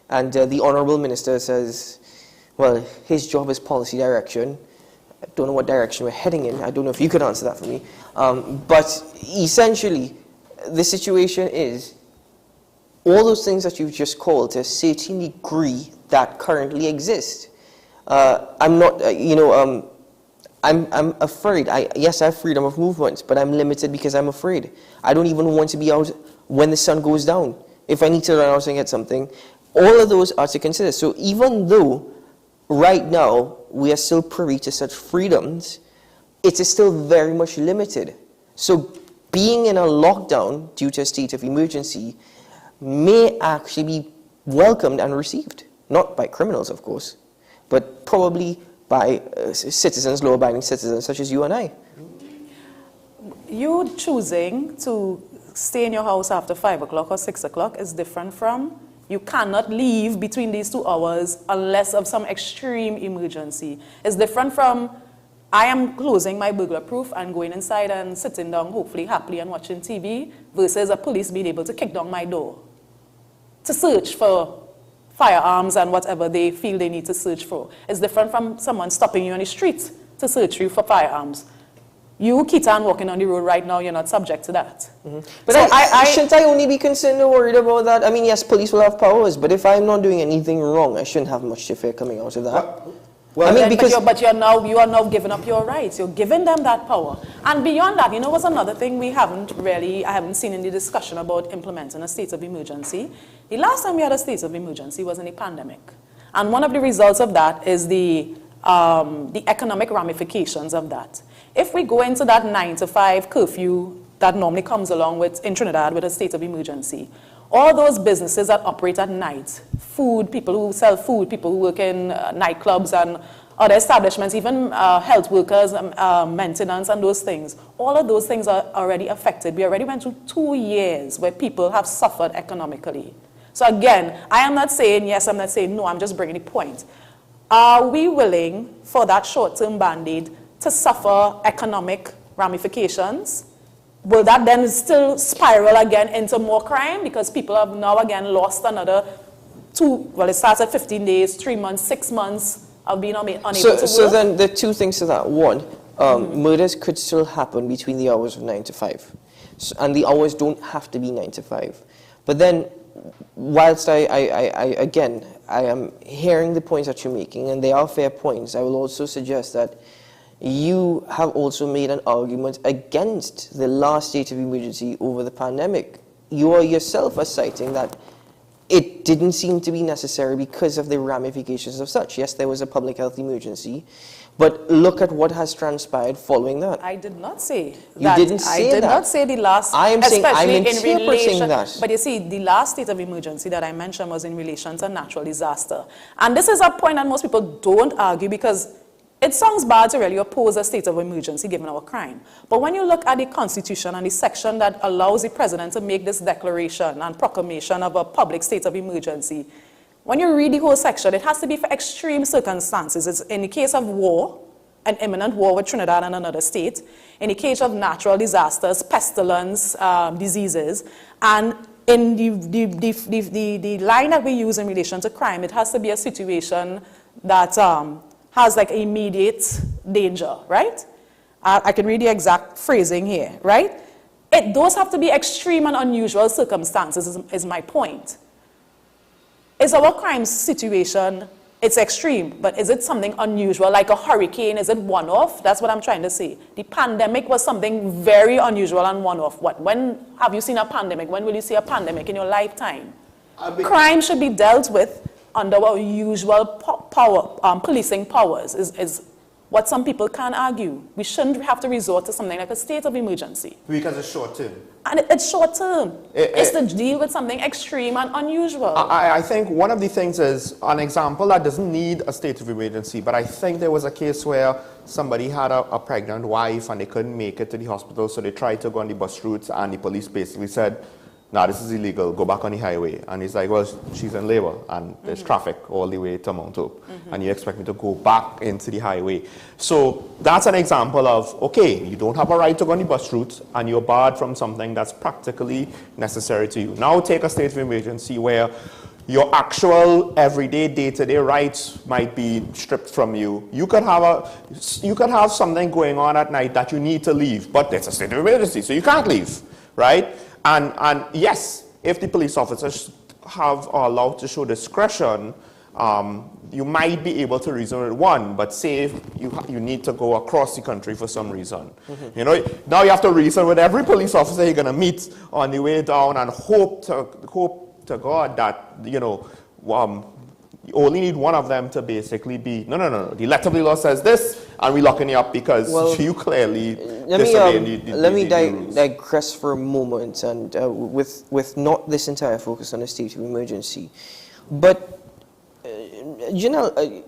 Speaker 1: And the Honourable Minister says, well, his job is policy direction. I don't know what direction we're heading in. I don't know if you could answer that for me. But essentially, the situation is all those things that you've just called to a certain degree that currently exist. I'm not, I'm afraid. Yes, I have freedom of movement, but I'm limited because I'm afraid. I don't even want to be out when the sun goes down. If I need to run out and get something, all of those are to consider. So even though right now we are still privy to such freedoms, it is still very much limited. So being in a lockdown due to a state of emergency may actually be welcomed and received. Not by criminals, of course, but probably by citizens, law-abiding citizens such as you and I.
Speaker 14: You choosing to stay in your house after 5 o'clock or 6 o'clock is different from you cannot leave between these 2 hours unless of some extreme emergency. It's different from I am closing my burglar proof and going inside and sitting down, hopefully happily and watching TV, versus a police being able to kick down my door to search for firearms and whatever they feel they need to search for. It's different from someone stopping you on the street to search you for firearms. You, Keaton, walking on the road right now, you're not subject to that. Mm-hmm.
Speaker 1: But so shouldn't I only be concerned or worried about that? I mean, yes, police will have powers, but if I'm not doing anything wrong, I shouldn't have much to fear coming out of that.
Speaker 14: Well, I mean, because you are now giving up your rights. You're giving them that power. And beyond that, what's another thing I haven't seen in the discussion about implementing a state of emergency? The last time we had a state of emergency was in a pandemic. And one of the results of that is the economic ramifications of that. If we go into that 9 to 5 curfew that normally comes along in Trinidad with a state of emergency, all those businesses that operate at night, food, people who sell food, people who work in nightclubs and other establishments, even health workers, maintenance and those things, all of those things are already affected. We already went through 2 years where people have suffered economically. So again, I am not saying yes, I'm not saying no, I'm just bringing the point. Are we willing for that short-term band-aid to suffer economic ramifications? Will that then still spiral again into more crime because people have now again lost another it starts at 15 days, 3 months, 6 months of being unable to work?
Speaker 1: So then the 2 things to that. One, murders could still happen between the hours of 9 to 5. And the hours don't have to be 9 to 5. But then, whilst I am hearing the points that you're making, and they are fair points, I will also suggest that you have also made an argument against the last state of emergency over the pandemic. You are yourself citing that it didn't seem to be necessary because of the ramifications of such. Yes, there was a public health emergency, But look at what has transpired following that.
Speaker 14: I did not say
Speaker 1: You
Speaker 14: that.
Speaker 1: didn't say that.
Speaker 14: I did not say the last.
Speaker 1: I am saying, I'm
Speaker 14: especially in relation.
Speaker 1: that.
Speaker 14: But you see, the last state of emergency that I mentioned was in relation to natural disaster. And this is a point that most people don't argue because it sounds bad to really oppose a state of emergency given our crime. But when you look at the Constitution and the section that allows the president to make this declaration and proclamation of a public state of emergency, when you read the whole section, it has to be for extreme circumstances. It's in the case of war, an imminent war with Trinidad and another state, in the case of natural disasters, pestilence, diseases, and in the line that we use in relation to crime, it has to be a situation that has like immediate danger, right? I can read the exact phrasing here, right? Those have to be extreme and unusual circumstances is my point. Is our crime situation, it's extreme, but is it something unusual, like a hurricane? Is it one-off? That's what I'm trying to say. The pandemic was something very unusual and one-off. When have you seen a pandemic? When will you see a pandemic in your lifetime? Crime should be dealt with under our usual policing powers, is what some people can't argue. We shouldn't have to resort to something like a state of emergency.
Speaker 2: Because it's short term.
Speaker 14: And it's short term. It's to deal with something extreme and unusual.
Speaker 2: I think one of the things is an example that doesn't need a state of emergency, but I think there was a case where somebody had a pregnant wife and they couldn't make it to the hospital, so they tried to go on the bus routes and the police basically said, "Nah, this is illegal, go back on the highway." And he's like, "Well, she's in labor and there's traffic all the way to Mount Hope. And you expect me to go back into the highway." So that's an example of, okay, you don't have a right to go on the bus route and you're barred from something that's practically necessary to you. Now take a state of emergency where your actual everyday day-to-day rights might be stripped from you. You could have something going on at night that you need to leave, but it's a state of emergency, so you can't leave, right? And yes, if the police officers are allowed to show discretion, you might be able to reason with one, but say if you need to go across the country for some reason. You know, now you have to reason with every police officer you're going to meet on the way down and hope to God that, you know, you only need one of them to basically be, no, the letter of the law says this, and we're locking you up because you clearly disobeyed
Speaker 1: Let me
Speaker 2: the rules.
Speaker 1: digress for a moment, and with not this entire focus on a state of emergency. But, Janelle,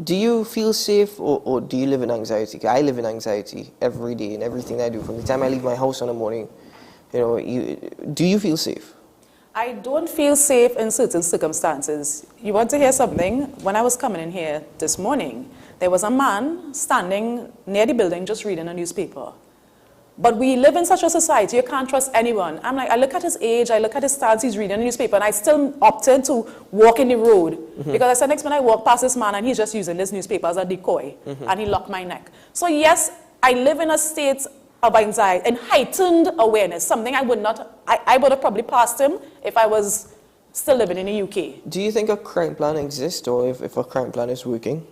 Speaker 1: do you feel safe or do you live in anxiety? I live in anxiety every day in everything I do. From the time I leave my house in the morning, you know, do you feel safe?
Speaker 14: I don't feel safe in certain circumstances. You want to hear something? When I was coming in here this morning, there was a man standing near the building just reading a newspaper. But we live in such a society, you can't trust anyone. I'm like, I look at his age, I look at his stance, he's reading a newspaper, and I still opted to walk in the road. Because I said, next when I walk past this man, and he's just using this newspaper as a decoy, and he locked my neck. So yes, I live in a state of anxiety and heightened awareness, something I would have probably passed him if I was still living in the UK.
Speaker 1: Do you think a crime plan exists, or if a crime plan is working?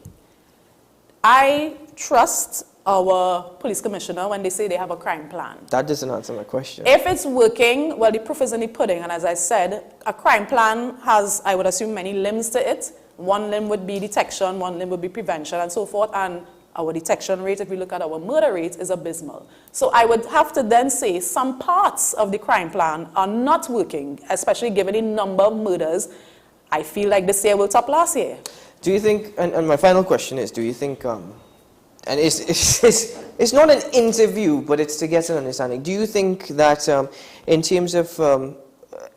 Speaker 14: I trust our police commissioner when they say they have a crime plan.
Speaker 1: That doesn't answer my question.
Speaker 14: If it's working, well, the proof is in the pudding. And as I said, a crime plan has, I would assume, many limbs to it. One limb would be detection, one limb would be prevention, and so forth. And our detection rate, if we look at our murder rate, is abysmal. So I would have to then say some parts of the crime plan are not working, especially given the number of murders. I feel like this year will top last year.
Speaker 1: Do you think, and my final question is, do you think, and it's not an interview, but it's to get an understanding. Do you think that in terms of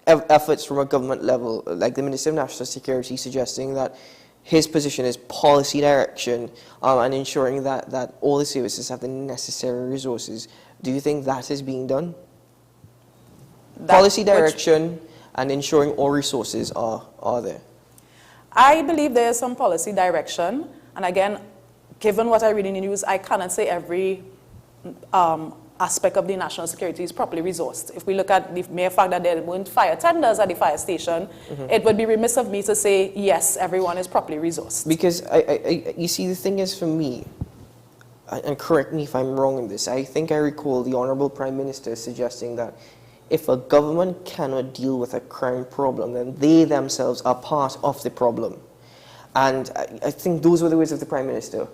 Speaker 1: efforts from a government level, like the Minister of National Security suggesting that his position is policy direction and ensuring that all the services have the necessary resources, do you think that is being done? Policy direction and ensuring all resources are there.
Speaker 14: I believe there is some policy direction, and again, given what I read in the news, I cannot say every aspect of the national security is properly resourced. If we look at the mere fact that there weren't fire tenders at the fire station, it would be remiss of me to say, yes, everyone is properly resourced.
Speaker 1: Because, you see, the thing is for me, and correct me if I'm wrong in this, I think I recall the Honorable Prime Minister suggesting that if a government cannot deal with a crime problem, then they themselves are part of the problem. And I think those were the words of the Prime Minister.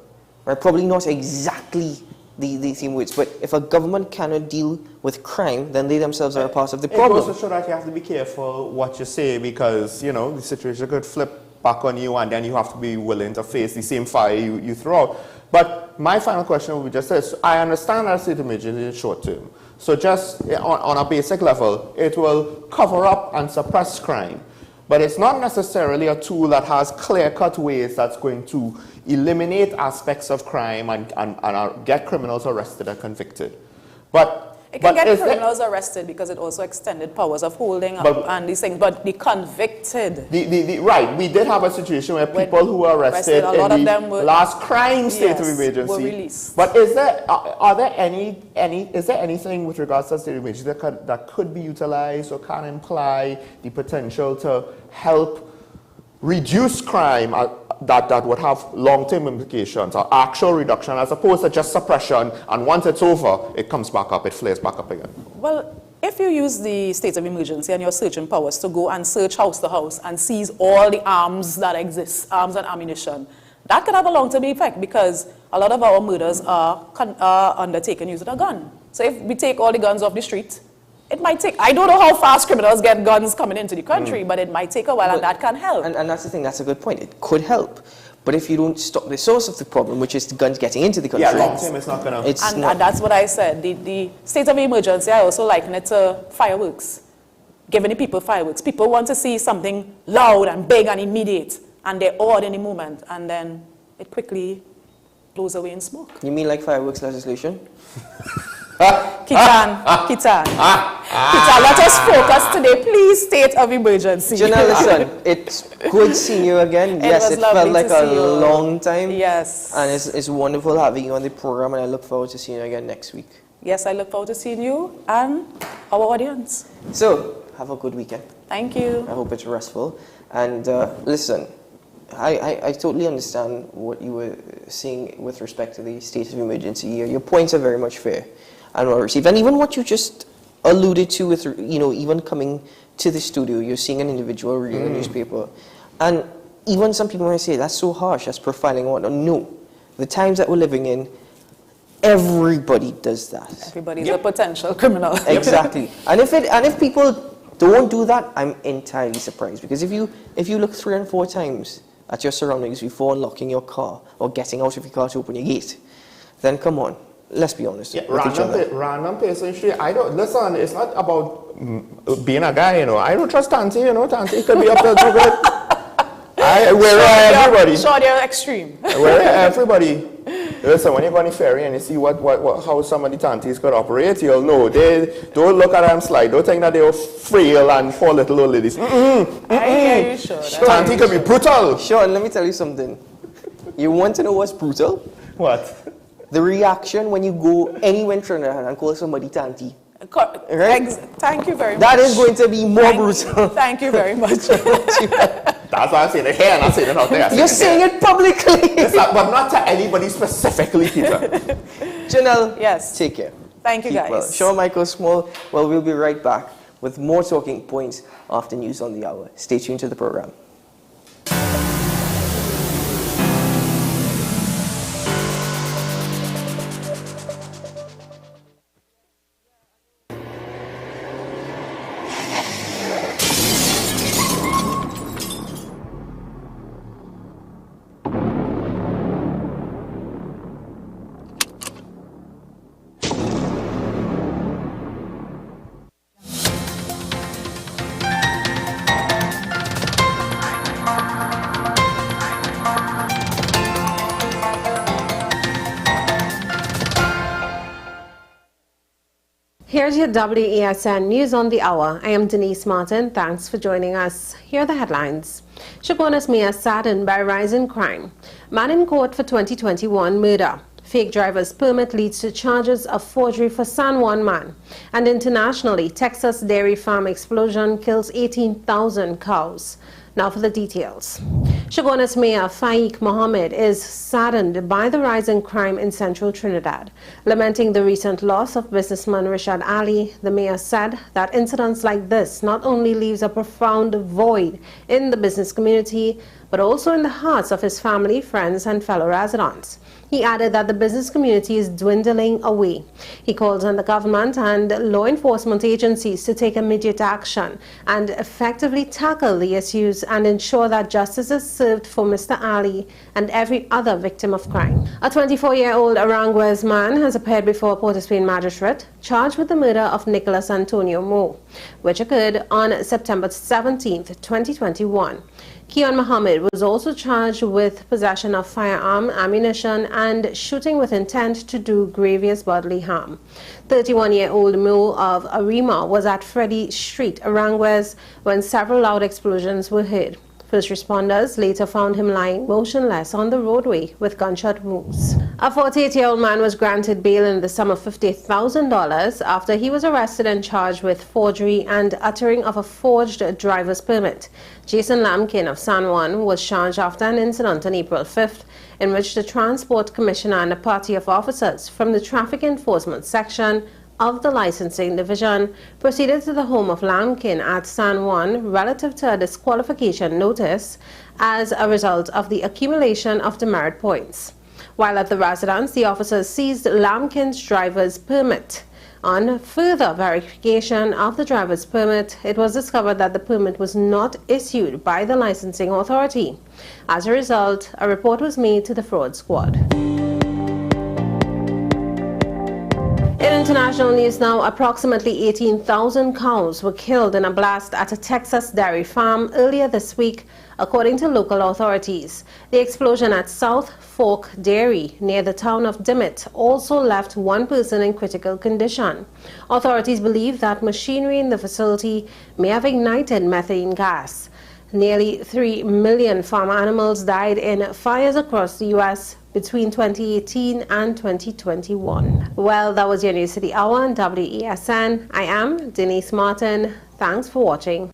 Speaker 1: Right? Probably not exactly the same words, but if a government cannot deal with crime, then they themselves are a part of the problem.
Speaker 2: It goes to show that you have to be careful what you say, because, you know, the situation could flip back on you, and then you have to be willing to face the same fire you throw out. But my final question would be just this. I understand that state of emergency is short term. So just on a basic level, it will cover up and suppress crime. But it's not necessarily a tool that has clear-cut ways that's going to eliminate aspects of crime and get criminals arrested and convicted. But
Speaker 14: it can get criminals arrested because it also extended powers of holding and these things. But the convicted,
Speaker 2: right, we did have a situation where people who were arrested in the last crime state of emergency
Speaker 14: were released.
Speaker 2: But is there is there anything with regards to state of emergency that could be utilized or can imply the potential to help reduce crime that would have long-term implications, or actual reduction, as opposed to just suppression, and once it's over, it comes back up, it flares back up again?
Speaker 14: Well, if you use the state of emergency and your searching powers to go and search house to house and seize all the arms that exist, arms and ammunition, that could have a long-term effect, because a lot of our murders are undertaken using a gun. So if we take all the guns off the street, it might take, I don't know how fast criminals get guns coming into the country, but it might take a while, and that can help.
Speaker 1: And that's the thing, that's a good point. It could help. But if you don't stop the source of the problem, which is the guns getting into the country,
Speaker 2: long term it's not going to...
Speaker 14: And that's what I said. The state of emergency, I also liken it to fireworks. Giving the people fireworks. People want to see something loud and big and immediate, and they're awed in the moment, and then it quickly blows away in smoke.
Speaker 1: You mean like fireworks legislation?
Speaker 14: Kitan, let us focus today. Please, state of emergency.
Speaker 1: Janelle, listen, it's good seeing you again. Yes, it felt like a long time.
Speaker 14: Yes.
Speaker 1: And it's wonderful having you on the program, and I look forward to seeing you again next week.
Speaker 14: Yes, I look forward to seeing you and our audience.
Speaker 1: So, have a good weekend.
Speaker 14: Thank you.
Speaker 1: I hope it's restful. And listen, I totally understand what you were saying with respect to the state of emergency. Your points are very much fair and well received. And even what you just alluded to with, even coming to the studio, you're seeing an individual reading a newspaper. And even some people might say, that's so harsh, that's profiling. Or no, the times that we're living in, everybody does that.
Speaker 14: Everybody's a potential criminal.
Speaker 1: Exactly. And if people don't do that, I'm entirely surprised. Because if you look 3 and 4 times at your surroundings before unlocking your car or getting out of your car to open your gate, then come on. Let's be honest.
Speaker 2: Yeah, random person. I don't listen. It's not about being a guy, I don't trust Tanti. Tanti could be up there. Everybody.
Speaker 14: Sure, they're extreme.
Speaker 2: Where everybody. Listen, when you go on the ferry and you see how some of the Tantis could operate, you'll know. They don't look at them slide. Don't think that they're frail and poor little old ladies.
Speaker 14: I hear you, sure.
Speaker 2: Tanti could be brutal.
Speaker 1: Sure, let me tell you something. You want to know what's brutal?
Speaker 2: What?
Speaker 1: The reaction when you go anywhere in Trinidad and call somebody Tanti.
Speaker 14: Right? Thank you very much.
Speaker 1: That is going to be more brutal.
Speaker 14: Thank you very much.
Speaker 2: That's why I'm saying it here and I'm saying it out there.
Speaker 1: You're saying it publicly.
Speaker 2: But not to anybody specifically, Peter.
Speaker 1: Janelle,
Speaker 14: yes.
Speaker 1: Take care.
Speaker 14: Thank you, guys.
Speaker 1: Well, Sean Michael Small. Well, we'll be right back with more talking points after news on the hour. Stay tuned to the program.
Speaker 3: Here's your WESN News on the Hour. I am Denise Martin. Thanks for joining us. Here are the headlines. Chaguanas Mayor saddened by rising crime. Man in court for 2021 murder. Fake driver's permit leads to charges of forgery for San Juan man. And internationally, Texas dairy farm explosion kills 18,000 cows. Now for the details. Chaguanas Mayor Faiq Mohammed is saddened by the rising crime in central Trinidad. Lamenting the recent loss of businessman Rashad Ali, the mayor said that incidents like this not only leaves a profound void in the business community, but also in the hearts of his family, friends, and fellow residents. He added that the business community is dwindling away. He called on the government and law enforcement agencies to take immediate action and effectively tackle the issues and ensure that justice is served for Mr. Ali and every other victim of crime. A 24-year-old Aranguez man has appeared before a Port of Spain magistrate charged with the murder of Nicholas Antonio Moe, which occurred on September 17, 2021. Keon Mohammed was also charged with possession of firearm, ammunition, and shooting with intent to do grievous bodily harm. 31-year-old Moe of Arima was at Freddie Street, Aranguez, when several loud explosions were heard. First responders later found him lying motionless on the roadway with gunshot wounds. A 48-year-old man was granted bail in the sum of $50,000 after he was arrested and charged with forgery and uttering of a forged driver's permit. Jason Lamkin of San Juan was charged after an incident on April 5th in which the Transport Commissioner and a party of officers from the Traffic Enforcement Section of the Licensing Division proceeded to the home of Lamkin at San Juan relative to a disqualification notice as a result of the accumulation of demerit points. While at the residence, the officers seized Lamkin's driver's permit. On further verification of the driver's permit, it was discovered that the permit was not issued by the licensing authority. As a result, a report was made to the fraud squad. In international news now, approximately 18,000 cows were killed in a blast at a Texas dairy farm earlier this week, according to local authorities. The explosion at South Fork Dairy near the town of Dimmitt also left one person in critical condition. Authorities believe that machinery in the facility may have ignited methane gas. Nearly 3 million farm animals died in fires across the U.S. between 2018 and 2021. Well, that was your News City Hour on WESN. I am Denise Martin. Thanks for watching.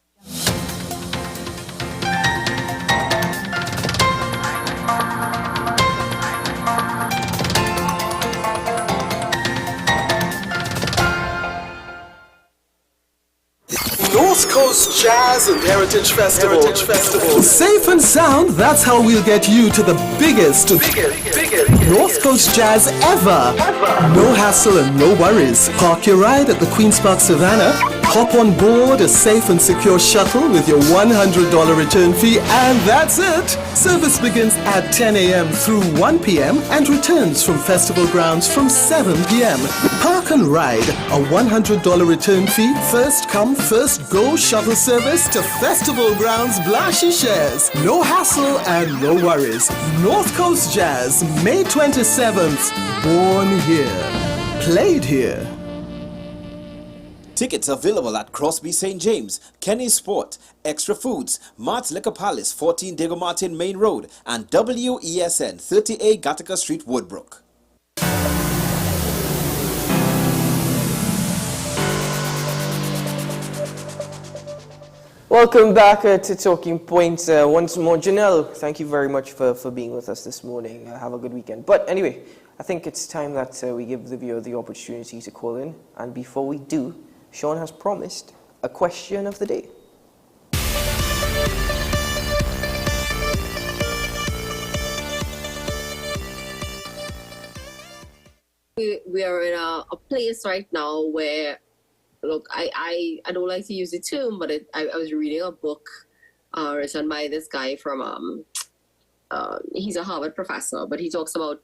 Speaker 4: North Coast Jazz and Heritage Festival. Safe and sound, that's how we'll get you to the biggest North Coast Jazz ever. No hassle and no worries. Park your ride at the Queen's Park Savannah. Hop on board a safe and secure shuttle with your $100 return fee, and that's it. Service begins at 10 a.m. through 1 p.m. and returns from festival grounds from 7 p.m. Park and ride, a $100 return fee, first come, first go shuttle service to festival grounds, Blashy shares. No hassle and no worries. North Coast Jazz, May 27th. Born here, played here.
Speaker 5: Tickets available at Crosby St. James, Kenny's Sport, Extra Foods, Mart's Liquor Palace, 14 Diego Martin Main Road, and WESN, 30A Gattaca Street, Woodbrook.
Speaker 1: Welcome back to Talking Points. Once more, Janelle, thank you very much for being with us this morning. Have a good weekend. But anyway, I think it's time that we give the viewer the opportunity to call in. And before we do, Sean has promised a question of the day.
Speaker 7: We are in a place right now where, look, I don't like to use the term, but I was reading a book written by this guy from, he's a Harvard professor, but he talks about,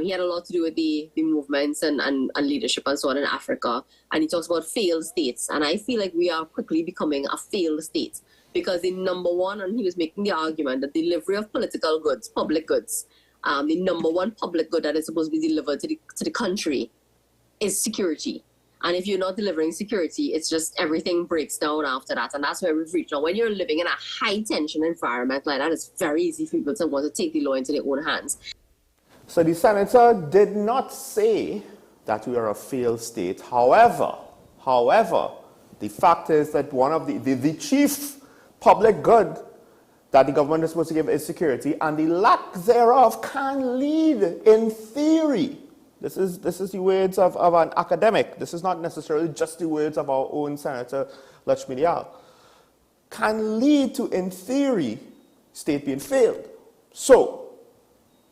Speaker 7: he had a lot to do with the movements and leadership and so on in Africa. And he talks about failed states. And I feel like we are quickly becoming a failed state because the number one, and he was making the argument that delivery of political goods, public goods, the number one public good that is supposed to be delivered to the country is security. And if you're not delivering security, it's just everything breaks down after that. And that's where we've reached now. When you're living in a high tension environment like that, it's very easy for people to want to take the law into their own hands.
Speaker 2: So the senator did not say that we are a failed state. However, the fact is that one of the chief public good that the government is supposed to give is security, and the lack thereof can lead, in theory, this is the words of an academic, this is not necessarily just the words of our own Senator Lakshmi Dayal, can lead to, in theory, state being failed. So,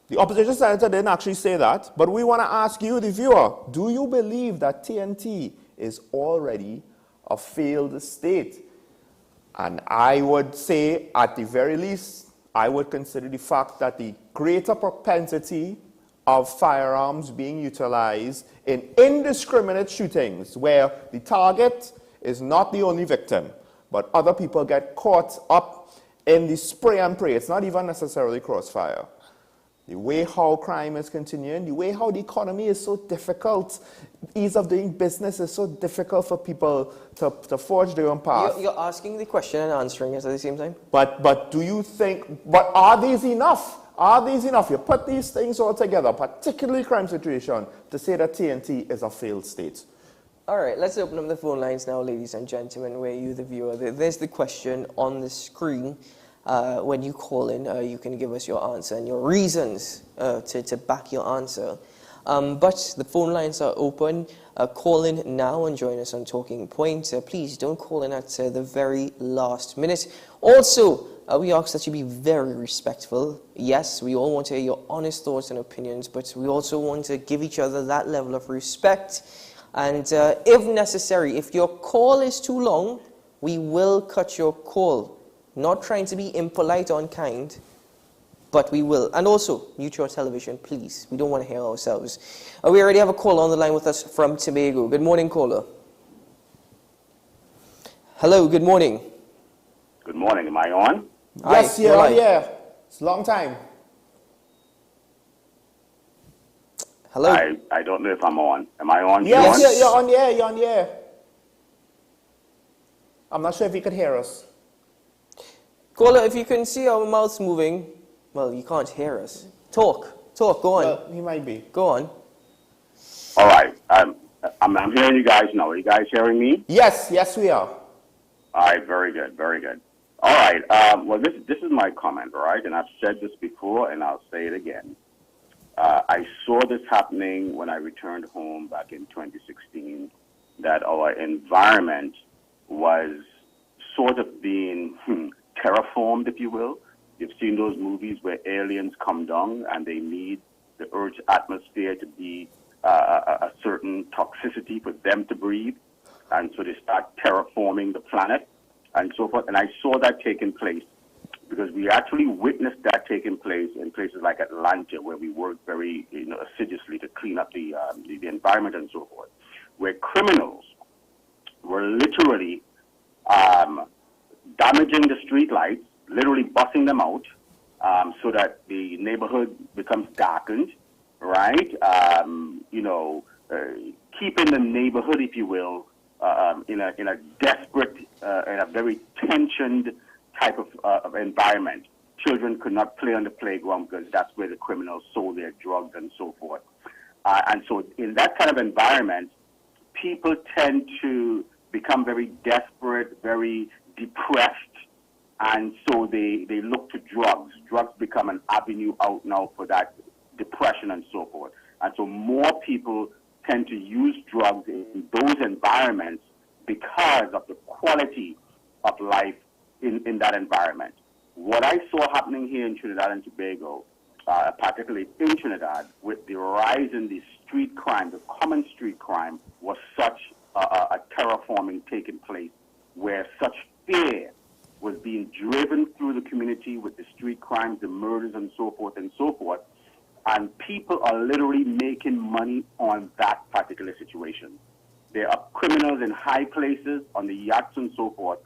Speaker 2: the opposition senator didn't actually say that, but we want to ask you, the viewer, do you believe that TNT is already a failed state? And I would say, at the very least, I would consider the fact that the greater propensity of firearms being utilized in indiscriminate shootings, where the target is not the only victim, but other people get caught up in the spray and pray. It's not even necessarily crossfire. The way how crime is continuing, the way how the economy is so difficult, ease of doing business is so difficult for people to forge their own path.
Speaker 1: You're asking the question and answering it at the same time?
Speaker 2: But do you think, but are these enough? Are these enough? You put these things all together, particularly crime situation, to say that TNT is a failed state.
Speaker 1: All right, let's open up the phone lines now, ladies and gentlemen, where you, the viewer, there's the question on the screen. When you call in, you can give us your answer and your reasons to back your answer. But the phone lines are open. Call in now and join us on Talking Point. Please don't call in at the very last minute. Also, we ask that you be very respectful. Yes, we all want to hear your honest thoughts and opinions, but we also want to give each other that level of respect. And if necessary, if your call is too long, we will cut your call. Not trying to be impolite or unkind, but we will. And also, mute your television, please. We don't want to hear ourselves. We already have a caller on the line with us from Tobago. Good morning, caller. Hello, good morning.
Speaker 8: Good morning. Am I on?
Speaker 2: Yes, you're on, yeah. It's a long time.
Speaker 1: Hello?
Speaker 8: I don't know if I'm on. Am I on?
Speaker 2: Yes,
Speaker 8: Sean?
Speaker 2: you're on, yeah, you're on, yeah. I'm not sure if you could hear us.
Speaker 1: Caller, if you can see our mouths moving, well, you can't hear us. Talk, go on.
Speaker 2: Well, he might be.
Speaker 1: Go on.
Speaker 8: All right. I'm hearing you guys now. Are you guys hearing me?
Speaker 2: Yes, yes, we are.
Speaker 8: All right. Very good. Very good. All right. Well, this is my comment, all right? And I've said this before, and I'll say it again. I saw this happening when I returned home back in 2016, that our environment was sort of being terraformed, if you will. You've seen those movies where aliens come down and they need the Earth's atmosphere to be a certain toxicity for them to breathe. And so they start terraforming the planet and so forth. And I saw that taking place because we actually witnessed that taking place in places like Atlanta, where we worked very assiduously to clean up the environment and so forth, where criminals were literally damaging the street lights, literally busting them out, so that the neighborhood becomes darkened, right? Keeping the neighborhood, if you will, in a desperate, in a very tensioned type of environment. Children could not play on the playground because that's where the criminals sold their drugs and so forth. And so in that kind of environment, people tend to become very desperate, very depressed, and so they look to drugs. Drugs become an avenue out now for that depression and so forth. And so more people tend to use drugs in those environments because of the quality of life in that environment. What I saw happening here in Trinidad and Tobago, particularly in Trinidad, with the rise in the street crime, the common street crime, was such a terraforming taking place, where such fear was being driven through the community with the street crimes, the murders, and so forth and so forth. And people are literally making money on that particular situation. There are criminals in high places, on the yachts and so forth,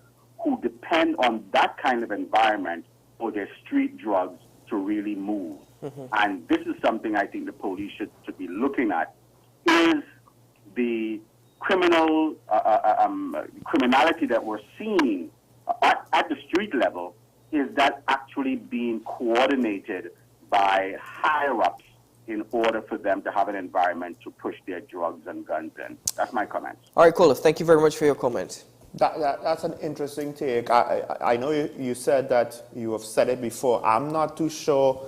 Speaker 8: who depend on that kind of environment for their street drugs to really move. Mm-hmm. And this is something I think the police should be looking at. Is the criminality that we're seeing at the street level, is that actually being coordinated by higher-ups in order for them to have an environment to push their drugs and guns in? That's my comment.
Speaker 1: All right, Colif, thank you very much for your comment.
Speaker 2: That's an interesting take. I know you said that you have said it before. I'm not too sure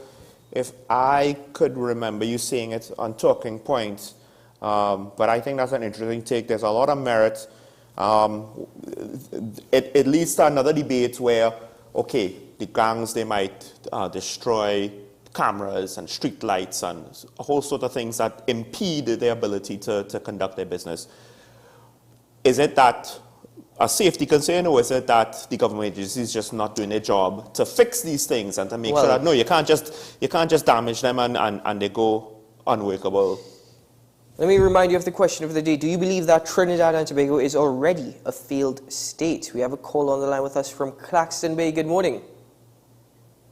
Speaker 2: if I could remember you saying it on Talking Points, but I think that's an interesting take. There's a lot of merit. It leads to another debate where, okay, the gangs, they might destroy cameras and street lights and a whole sort of things that impede their ability to conduct their business. Is it that a safety concern, or is it that the government agencies is just not doing their job to fix these things and to make sure that, no, you can't just damage them and they go unworkable?
Speaker 1: Let me remind you of the question of the day. Do you believe that Trinidad and Tobago is already a failed state? We have a call on the line with us from Claxton Bay. Good morning.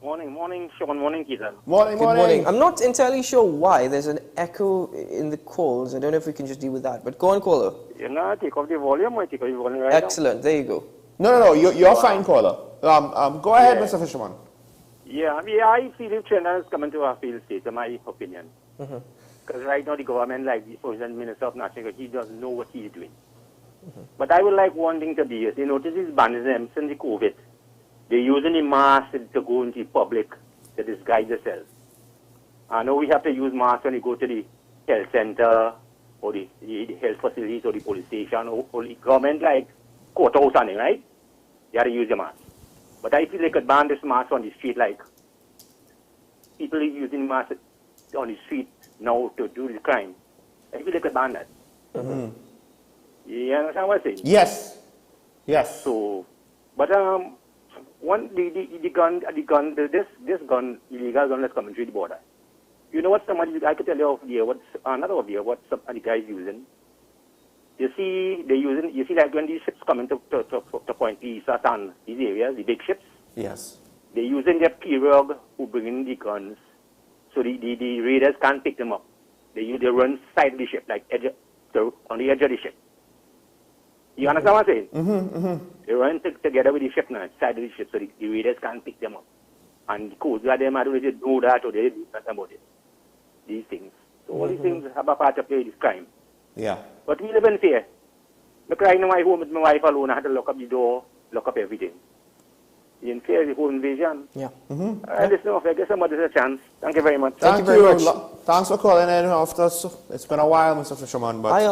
Speaker 9: Morning, Sean. Morning, Keith.
Speaker 2: Morning.
Speaker 1: I'm not entirely sure why. There's an echo in the calls. I don't know if we can just deal with that. But go on, caller.
Speaker 9: You know, take off the volume or take off the volume right
Speaker 1: Excellent. There you go.
Speaker 2: No, you're fine, caller. Go ahead, Mr. Fisherman.
Speaker 9: Yeah, I feel if Trinidad is coming to a failed state, in my opinion. Because right now the government, like the President Minister of National Security, he doesn't know what he's doing. But I would like one thing to be, you notice these bandits since the COVID. They're using the mask to go into the public to disguise themselves. I know we have to use masks when we go to the health center or the health facilities or the police station or the government like courthouse and right? You have to use the mask. But I feel they could ban this mask on the street, like people using masks on the street now to do the crime. I feel they could ban that. You understand what I'm saying?
Speaker 2: Yes.
Speaker 9: So, but this gun, illegal gun that's coming through the border. You know what I could tell you over here, what some of the guys using. You see like when these ships come into to Point Lisa and these areas, the big ships.
Speaker 2: Yes.
Speaker 9: They're using their pirogue who bring in the guns, so the raiders can't pick them up. They run side of the ship, like on the edge of the ship. You understand what I'm saying? They run together with the ship now, side of the ship, so the raiders can't pick them up. And the Coast Guard, they might already know that, or they do nothing about it. These things. So all these things have a part to play this crime.
Speaker 2: Yeah.
Speaker 9: But we live in fear. Look, right now, I home with my wife alone. I had to lock up the door, lock up everything. In fear of the home invasion.
Speaker 1: Yeah.
Speaker 9: Listen, I guess somebody's a chance. Thank you very much.
Speaker 2: Thank you very much. Thanks for calling in after us. It's been a while, Mr. Fisherman, but
Speaker 1: I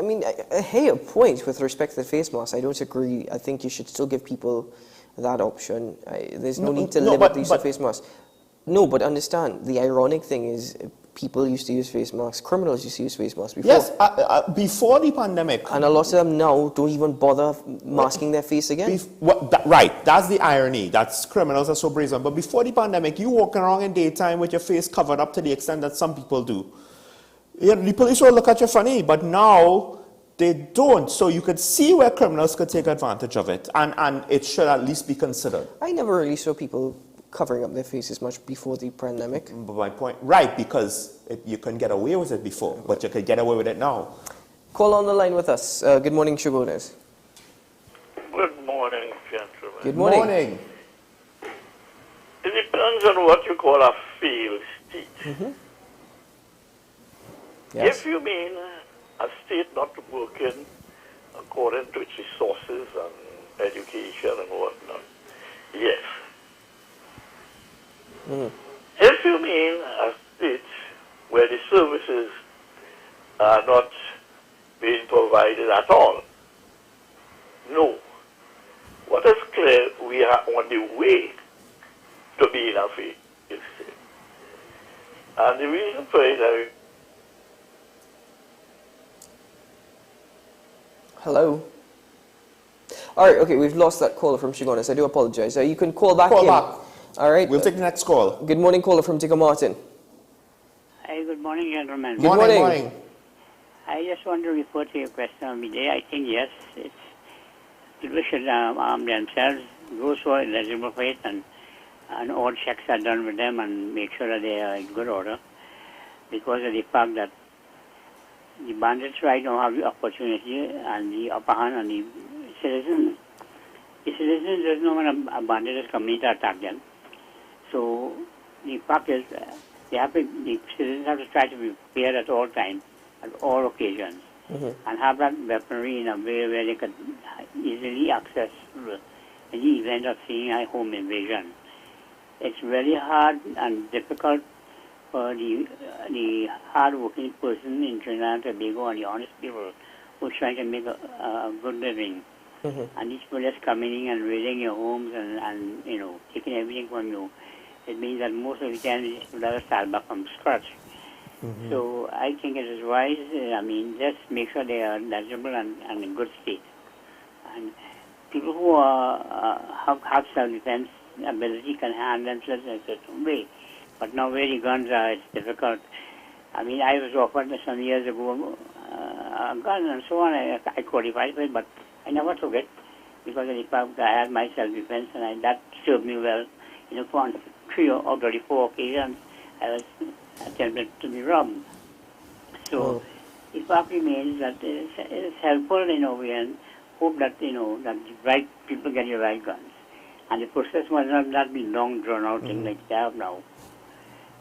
Speaker 1: mean, I hear a point with respect to the face mask. I don't agree. I think you should still give people that option. There's no need to limit the use of face masks. No, but understand, the ironic thing is people used to use face masks, criminals used to use face masks before.
Speaker 2: Yes, before the pandemic.
Speaker 1: And a lot of them now don't even bother masking their face again.
Speaker 2: Right, that's the irony. That's criminals are so brazen. But before the pandemic, you walking around in daytime with your face covered up to the extent that some people do. The police will look at you funny, but now they don't. So you could see where criminals could take advantage of it, and it should at least be considered.
Speaker 1: I never really saw people covering up their faces much before the pandemic.
Speaker 2: But my point, right, because you couldn't get away with it before, but you could get away with it now.
Speaker 1: Call on the line with us. Good morning, Shubones.
Speaker 10: Good morning, gentlemen.
Speaker 1: Good morning.
Speaker 10: It depends on what you call a failed state.
Speaker 1: Yes.
Speaker 10: If you mean a state not working according to its resources and education and whatnot, yes. If you mean a state where the services are not being provided at all, no. What is clear, we are on the way to being a failed state. And the reason for it,
Speaker 1: Hello? All right, okay, we've lost that caller from Shigonis. I do apologize. You can call back in. All right.
Speaker 2: We'll take the next call.
Speaker 1: Good morning, caller from Tigger Martin.
Speaker 11: Hi, good morning, gentlemen.
Speaker 1: Good morning.
Speaker 11: I just want to refer to your question of the day. I think, yes, people should arm themselves, those who are eligible for it, and all checks are done with them and make sure that they are in good order, because of the fact that the bandits right now have the opportunity and the upper hand on the citizens. The citizens doesn't know when a bandit is coming to attack them. So the fact is, the citizens have to try to be prepared at all times, at all occasions, and have that weaponry in a way where they can easily access in the event of seeing a home invasion. It's very hard and difficult for the hard-working person in Trinidad and Tobago and the honest people who are trying to make a good living And these police coming in and raiding your homes and you know, taking everything from you, it means that most of the time these people have to start back from scratch. So I think it is wise, I mean, just make sure they are legible and in good state. And people who have self-defense ability can handle themselves in a certain way. But now where the guns are, it's difficult. I mean, I was offered some years ago a gun and so on. I qualified for it, but I never took it because in fact I had my self-defense and that served me well. You know, for 3 out of the 4 occasions I was attempted to be robbed. So the fact remains that it's helpful in a way, and hope that, you know, that the right people get the right guns. And the process must not be long drawn out thing like they have now.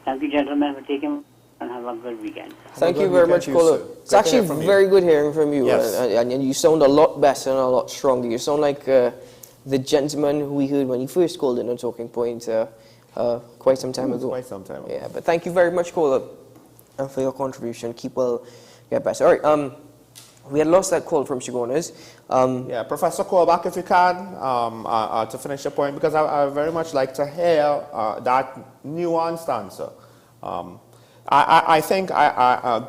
Speaker 11: Thank you, gentlemen, for taking and have a good weekend.
Speaker 1: Thank you very much, Kola. It's actually very good hearing from you.
Speaker 2: Yes.
Speaker 1: And you sound a lot better and a lot stronger. You sound like the gentleman who we heard when he first called in on Talking Point quite some time ago.
Speaker 2: Quite some time ago.
Speaker 1: Yeah, but thank you very much, Kola, for your contribution. Keep well, get better. All right, we had lost that call from Shigonas.
Speaker 2: Yeah, Professor, call back if you can to finish your point, because I very much like to hear that nuanced answer. I think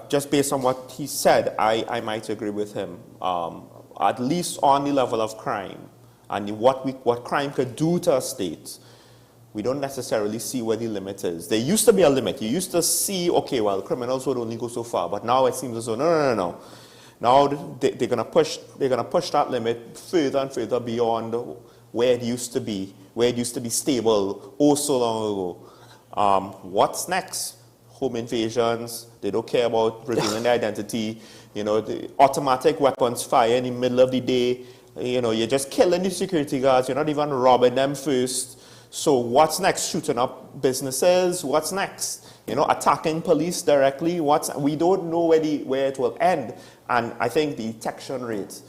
Speaker 2: just based on what he said, I might agree with him, at least on the level of crime and what crime could do to a state. We don't necessarily see where the limit is. There used to be a limit. You used to see, okay, well, criminals would only go so far, but now it seems as though no. Now they're gonna push that limit further and further beyond where it used to be, stable so long ago. What's next? Home invasions. They don't care about revealing their identity. You know, the automatic weapons fire in the middle of the day. You know, you're just killing the security guards. You're not even robbing them first. So what's next? Shooting up businesses? What's next? You know, attacking police directly? We don't know where it will end. And I think the detection rate,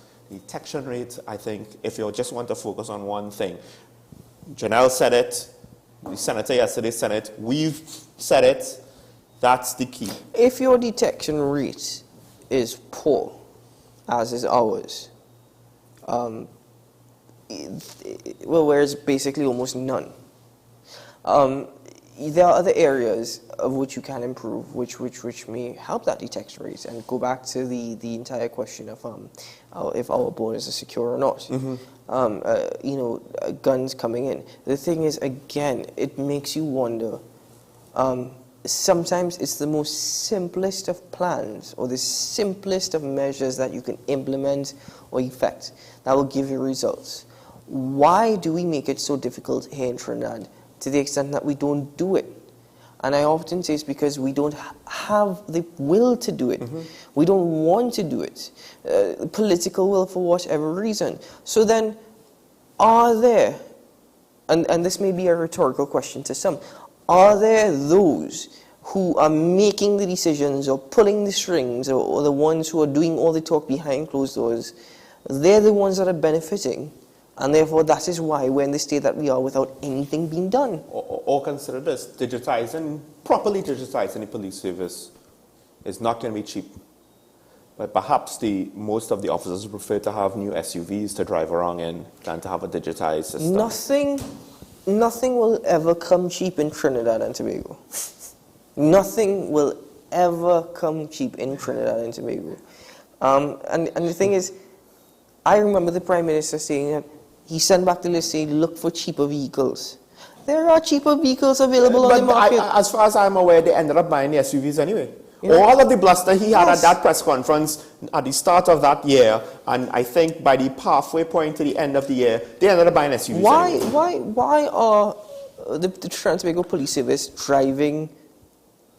Speaker 2: I think, if you just want to focus on one thing, Janelle said it, the senator yesterday said it, we've said it, that's the key.
Speaker 1: If your detection rate is poor, as is ours, where it's basically almost none, there are other areas of which you can improve, which may help that detection rate, and go back to the entire question of if our borders are secure or not. You know, guns coming in. The thing is, again, it makes you wonder. Sometimes it's the most simplest of plans or the simplest of measures that you can implement or effect that will give you results. Why do we make it so difficult here in Trinidad to the extent that we don't do it? And I often say it's because we don't have the will to do it. We don't want to do it. Political will for whatever reason. So then, are there, and this may be a rhetorical question to some, are there those who are making the decisions or pulling the strings or the ones who are doing all the talk behind closed doors? They're the ones that are benefiting. And therefore, that is why we're in the state that we are without anything being done.
Speaker 2: Or consider this, properly digitizing the police service is not going to be cheap. But perhaps most of the officers prefer to have new SUVs to drive around in than to have a digitized system. Nothing will ever come cheap in Trinidad and Tobago. Nothing will ever come cheap in Trinidad and Tobago. And the thing is, I remember the Prime Minister saying that he sent back the list saying, look for cheaper vehicles. There are cheaper vehicles available on the market. As far as I'm aware, they ended up buying the SUVs anyway. Yeah. All of the bluster he had at that press conference at the start of that year, and I think by the halfway point to the end of the year, they ended up buying SUVs.
Speaker 1: Why are the Trans-Tobago Police Service driving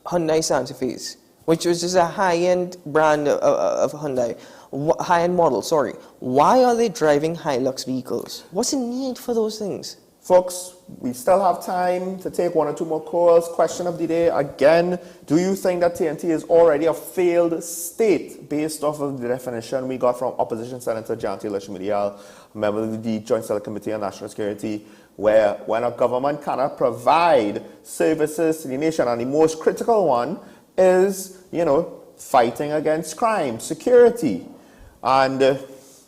Speaker 1: Hyundai Santa Fe's, which was just a high-end brand of Hyundai, high-end model, sorry. Why are they driving Hilux vehicles? What's the need for those things?
Speaker 2: Folks, we still have time to take 1 or 2 more calls. Question of the day, again, do you think that TNT is already a failed state based off of the definition we got from Opposition Senator Janty Lashmedial, member of the Joint Select Committee on National Security, where when a government cannot provide services to the nation, and the most critical one is, fighting against crime, security. And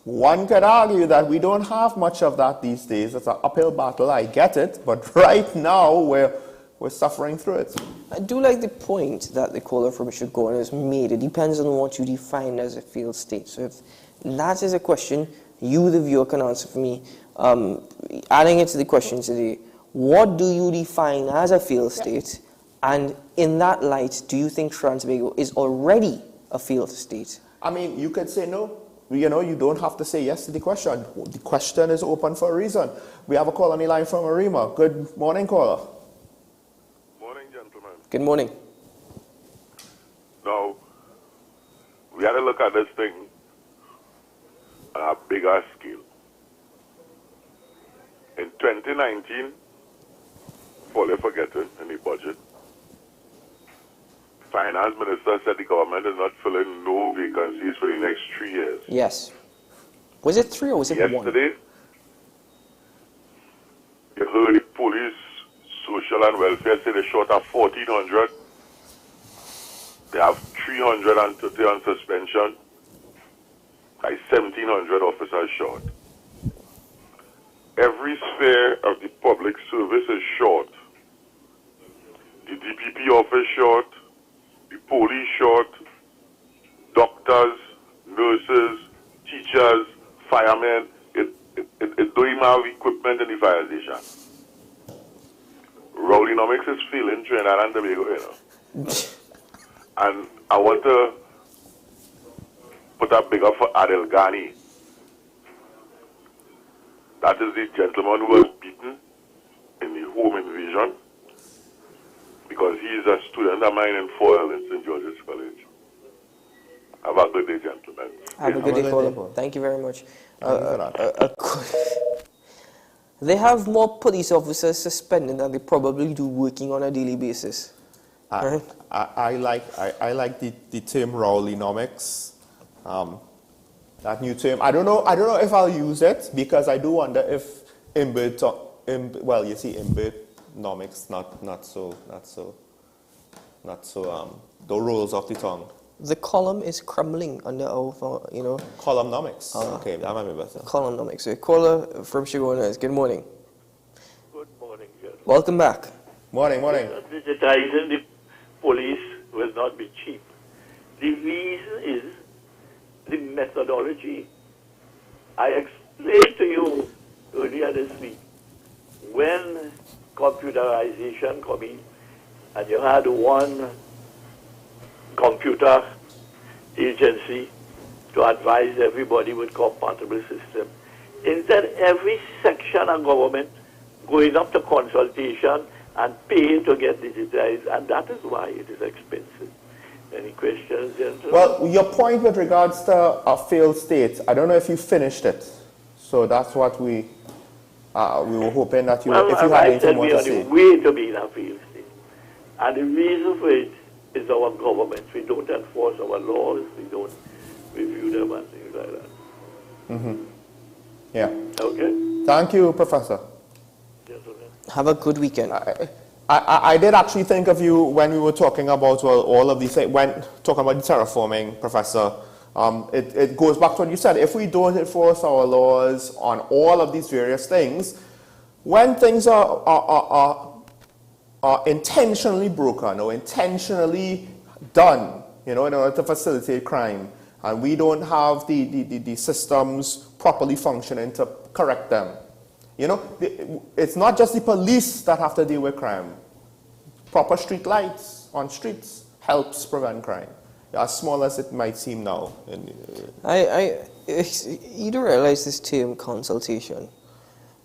Speaker 2: One could argue that we don't have much of that these days. It's an uphill battle, I get it, but right now we're suffering through it.
Speaker 1: I do like the point that the caller from Chicago has made. It depends on what you define as a failed state. So if that is a question, you, the viewer, can answer for me. Adding it to the question today, what do you define as a failed state? And in that light, do you think Trinidad and Tobago is already a failed state?
Speaker 2: I mean, you could say no. You know, you don't have to say yes to the question. The question is open for a reason. We have a call on the line from Arima. Good morning, caller.
Speaker 6: Morning, gentlemen.
Speaker 1: Good morning.
Speaker 6: Now, we had to look at this thing on a bigger scale. In 2019, fully forgetting in the budget, Finance Minister said the government is not filling no vacancies for the next 3 years.
Speaker 1: Yes. Was it 3 or was it 1?
Speaker 6: Yesterday, you heard the police, social and welfare say they're short of 1,400. They have 330 on suspension. Like 1,700 officers short. Every sphere of the public service is short. The DPP office short, the police short, doctors, nurses, teachers, firemen. It don't even have equipment in the fire station. Rowdynomics is feeling Trinidad and Tobago, you know. And I want to put up bigger for Adel Ghani. That is the gentleman who was beaten in the home invasion because he is a student of mine in Foyle in St. George's College. Have a good day, gentlemen.
Speaker 1: Have a good day, caller. Thank you very much. They have more police officers suspended than they probably do working on a daily basis. Right?
Speaker 2: I like the term Rowdynomics. That new term. I don't know if I'll use it because I do wonder if well, you see, Imbertnomics not so the rolls off the tongue.
Speaker 1: The column is crumbling under our, you know.
Speaker 2: Columnomics. Okay, that might be better.
Speaker 1: Columnomics. So caller from Chigonas. Good morning.
Speaker 10: Good morning, gentlemen.
Speaker 1: Welcome back.
Speaker 2: Morning.
Speaker 10: Digitizing the police will not be cheap. The reason is the methodology. I explained to you earlier this week when computerization came in and you had one computer agency to advise everybody with compatible system. Instead, every section of government going up to consultation and paying to get digitized, and that is why it is expensive. Any questions, gentlemen?
Speaker 2: Well, your point with regards to a failed state, I don't know if you finished it. So that's what we were hoping that you, if you had anything more to say.
Speaker 10: We are on the way to being a failed state. And the reason for it is our government. We don't enforce our laws, we don't review them and things like that.
Speaker 2: Mm-hmm. Yeah.
Speaker 10: Okay.
Speaker 2: Thank you, Professor.
Speaker 10: Gentlemen.
Speaker 1: Have a good weekend.
Speaker 2: I did actually think of you when we were talking about all of these things, when talking about the terraforming, Professor. It goes back to what you said. If we don't enforce our laws on all of these various things, when things are intentionally broken or intentionally done, you know, in order to facilitate crime, and we don't have the systems properly functioning to correct them, you know, it's not just the police that have to deal with crime. Proper street lights on streets helps prevent crime, as small as it might seem now.
Speaker 1: You don't realize this term consultation.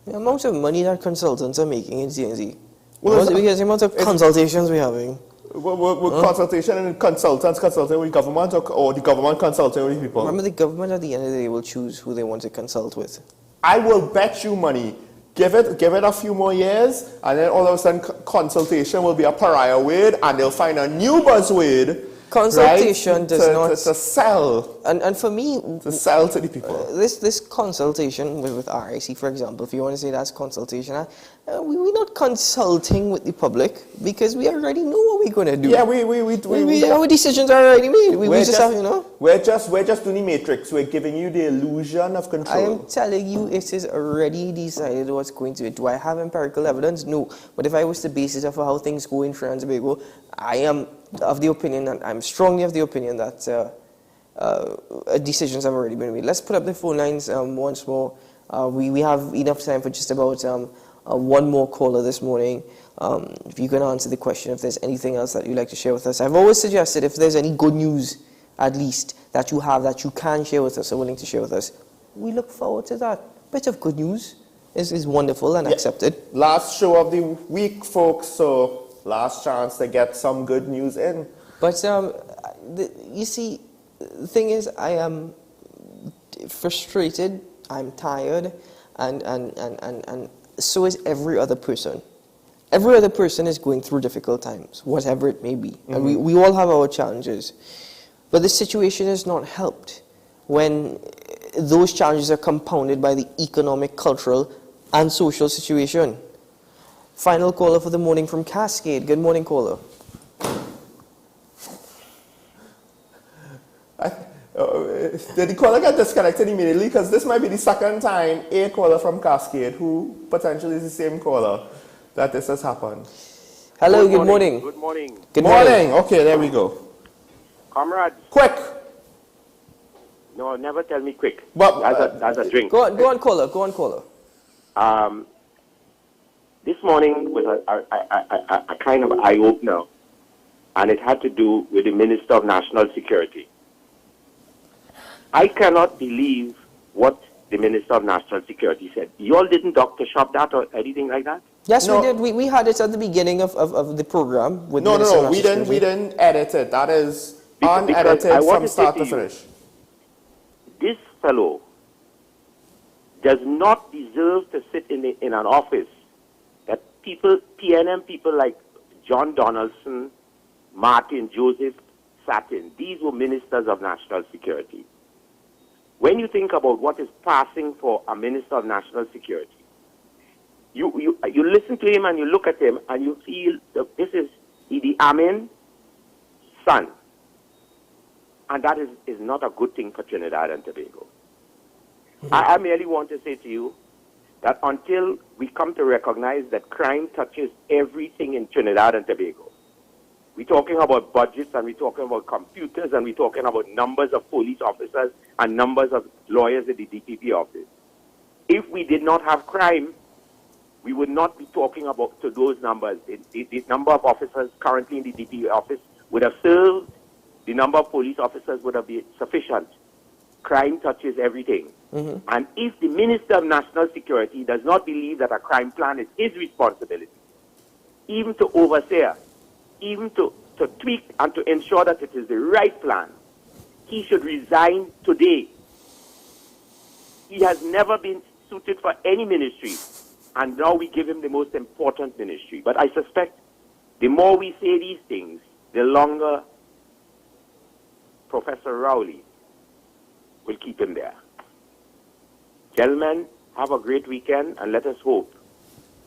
Speaker 1: The amount of money that consultants are making in CNZ. Because the amount of consultations we're having.
Speaker 2: Consultation and consultants consulting with government or the government consulting with people.
Speaker 1: Remember, the government at the end of the day will choose who they want to consult with.
Speaker 2: I will bet you money. Give it a few more years, and then all of a sudden consultation will be a pariah word, and they'll find a new buzzword
Speaker 1: Consultation
Speaker 2: right?
Speaker 1: does not...
Speaker 2: To sell.
Speaker 1: And for me...
Speaker 2: To sell to the people.
Speaker 1: This consultation with RIC, for example, if you want to say that's consultation, we're not consulting with the public because we already know what we're going to do.
Speaker 2: Yeah,
Speaker 1: our decisions are already made. We just have, you know...
Speaker 2: We're just doing the matrix. We're giving you the illusion of control.
Speaker 1: I am telling you, it is already decided what's going to it. Do I have empirical evidence? No. But if I was the basis of how things go in Trinidad and Tobago, I am of the opinion, and I'm strongly of the opinion that decisions have already been made. Let's put up the phone lines once more. We have enough time for just about one more caller this morning. If you can answer the question, if there's anything else that you'd like to share with us. I've always suggested if there's any good news, at least, that you have that you can share with us or willing to share with us, we look forward to that. Bit of good news is wonderful and accepted.
Speaker 2: Last show of the week, folks, so last chance to get some good news in.
Speaker 1: But you see, the thing is, I am frustrated, I'm tired, and so is every other person. Every other person is going through difficult times, whatever it may be. And we all have our challenges. But the situation is not helped when those challenges are compounded by the economic, cultural, and social situation. Final caller for the morning from Cascade. Good morning, caller.
Speaker 2: Did the caller get disconnected immediately? Because this might be the second time a caller from Cascade, who potentially is the same caller, that this has happened.
Speaker 1: Hello, good morning.
Speaker 12: Good morning.
Speaker 2: Good morning. Okay, there we go.
Speaker 12: Comrades.
Speaker 2: Quick.
Speaker 12: No, never tell me quick.
Speaker 2: But,
Speaker 12: that's a drink.
Speaker 1: Go on, caller. Go on, caller.
Speaker 12: This morning was a kind of eye-opener, and it had to do with the Minister of National Security. I cannot believe what the Minister of National Security said. You all didn't doctor shop that or anything like that?
Speaker 1: Yes, we did. We had it at the beginning of the program. With
Speaker 2: No, we didn't edit it. That is unedited from start to finish.
Speaker 12: This fellow does not deserve to sit in an office that PNM people like John Donaldson, Martin Joseph sat in. These were ministers of national security. When you think about what is passing for a minister of national security, you listen to him and you look at him and you feel that this is Idi Amin's son. And that is not a good thing for Trinidad and Tobago. I merely want to say to you that until we come to recognize that crime touches everything in Trinidad and Tobago, we're talking about budgets and we're talking about computers and we're talking about numbers of police officers and numbers of lawyers at the DPP office. If we did not have crime, we would not be talking about to those numbers. The number of officers currently in the DPP office would have served. The number of police officers would have been sufficient. Crime touches everything. And if the Minister of National Security does not believe that a crime plan is his responsibility, even to oversee, even to tweak and to ensure that it is the right plan, he should resign today. He has never been suited for any ministry, and now we give him the most important ministry. But I suspect the more we say these things, the longer Professor Rowley will keep him there. Gentlemen, have a great weekend, and let us hope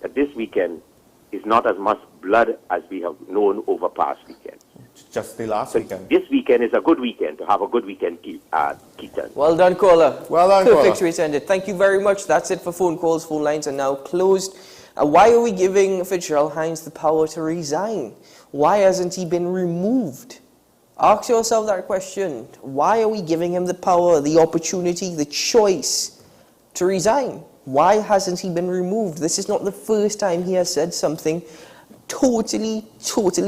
Speaker 12: that this weekend is not as much blood as we have known over past weekends.
Speaker 2: Just the last weekend.
Speaker 12: This weekend is a good weekend to have a good weekend, Keaton.
Speaker 1: Well done, caller.
Speaker 2: Well done,
Speaker 1: Perfect way to end it. Thank you very much. That's it for phone calls. Phone lines are now closed. Why are we giving Fitzgerald Hines the power to resign? Why hasn't he been removed? Ask yourself that question. Why are we giving him the power, the opportunity, the choice to resign? Why hasn't he been removed? This is not the first time he has said something totally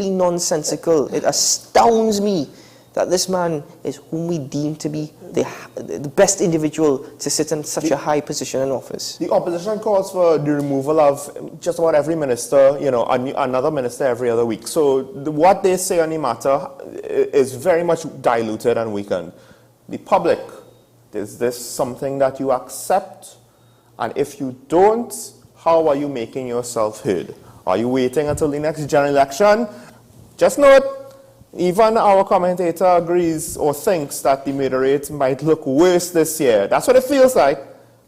Speaker 1: nonsensical. It astounds me that this man is whom we deem to be the best individual to sit in such a high position in office.
Speaker 2: The opposition calls for the removal of just about every minister, another minister every other week. So what they say on the matter is very much diluted and weakened. The public, is this something that you accept? And if you don't, how are you making yourself heard? Are you waiting until the next general election? Just note, Even our commentator agrees or thinks that the murder rate might look worse this year. That's what it feels like.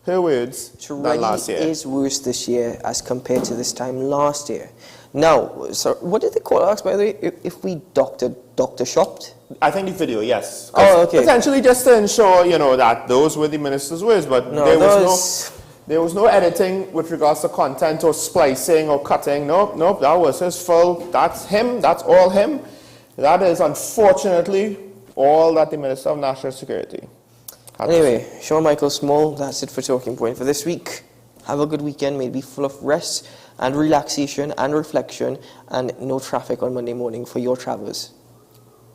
Speaker 2: Her words, than last year.
Speaker 1: It is worse this year as compared to this time last year. Now, so what did they call us, by the way, if we doctor shopped?
Speaker 2: I think the video, yes.
Speaker 1: Oh, okay.
Speaker 2: Potentially just to ensure, that those were the minister's words, but
Speaker 1: No,
Speaker 2: there was no editing with regards to content or splicing or cutting. Nope, that was his full. That's him. That's all him. That is, unfortunately, all that the Minister of National Security.
Speaker 1: Anyway, Sean Michael Small, that's it for Talking Point for this week. Have a good weekend. May it be full of rest and relaxation and reflection and no traffic on Monday morning for your travels.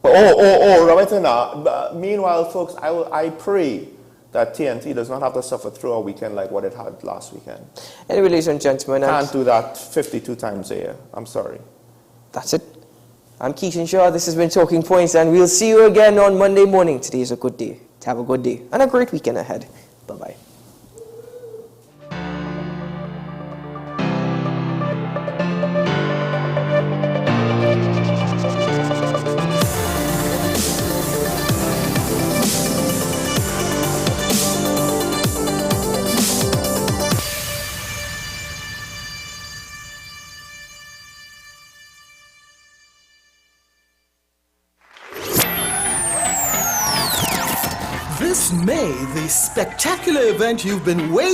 Speaker 2: Robert, meanwhile, folks, I pray that TNT does not have to suffer through a weekend like what it had last weekend.
Speaker 1: Anyway, ladies and gentlemen,
Speaker 2: can't do that 52 times a year. I'm sorry.
Speaker 1: That's it. I'm Keishan Shaw. This has been Talking Points, and we'll see you again on Monday morning. Today is a good day. Have a good day and a great weekend ahead. Bye-bye.
Speaker 4: This May, the spectacular event you've been waiting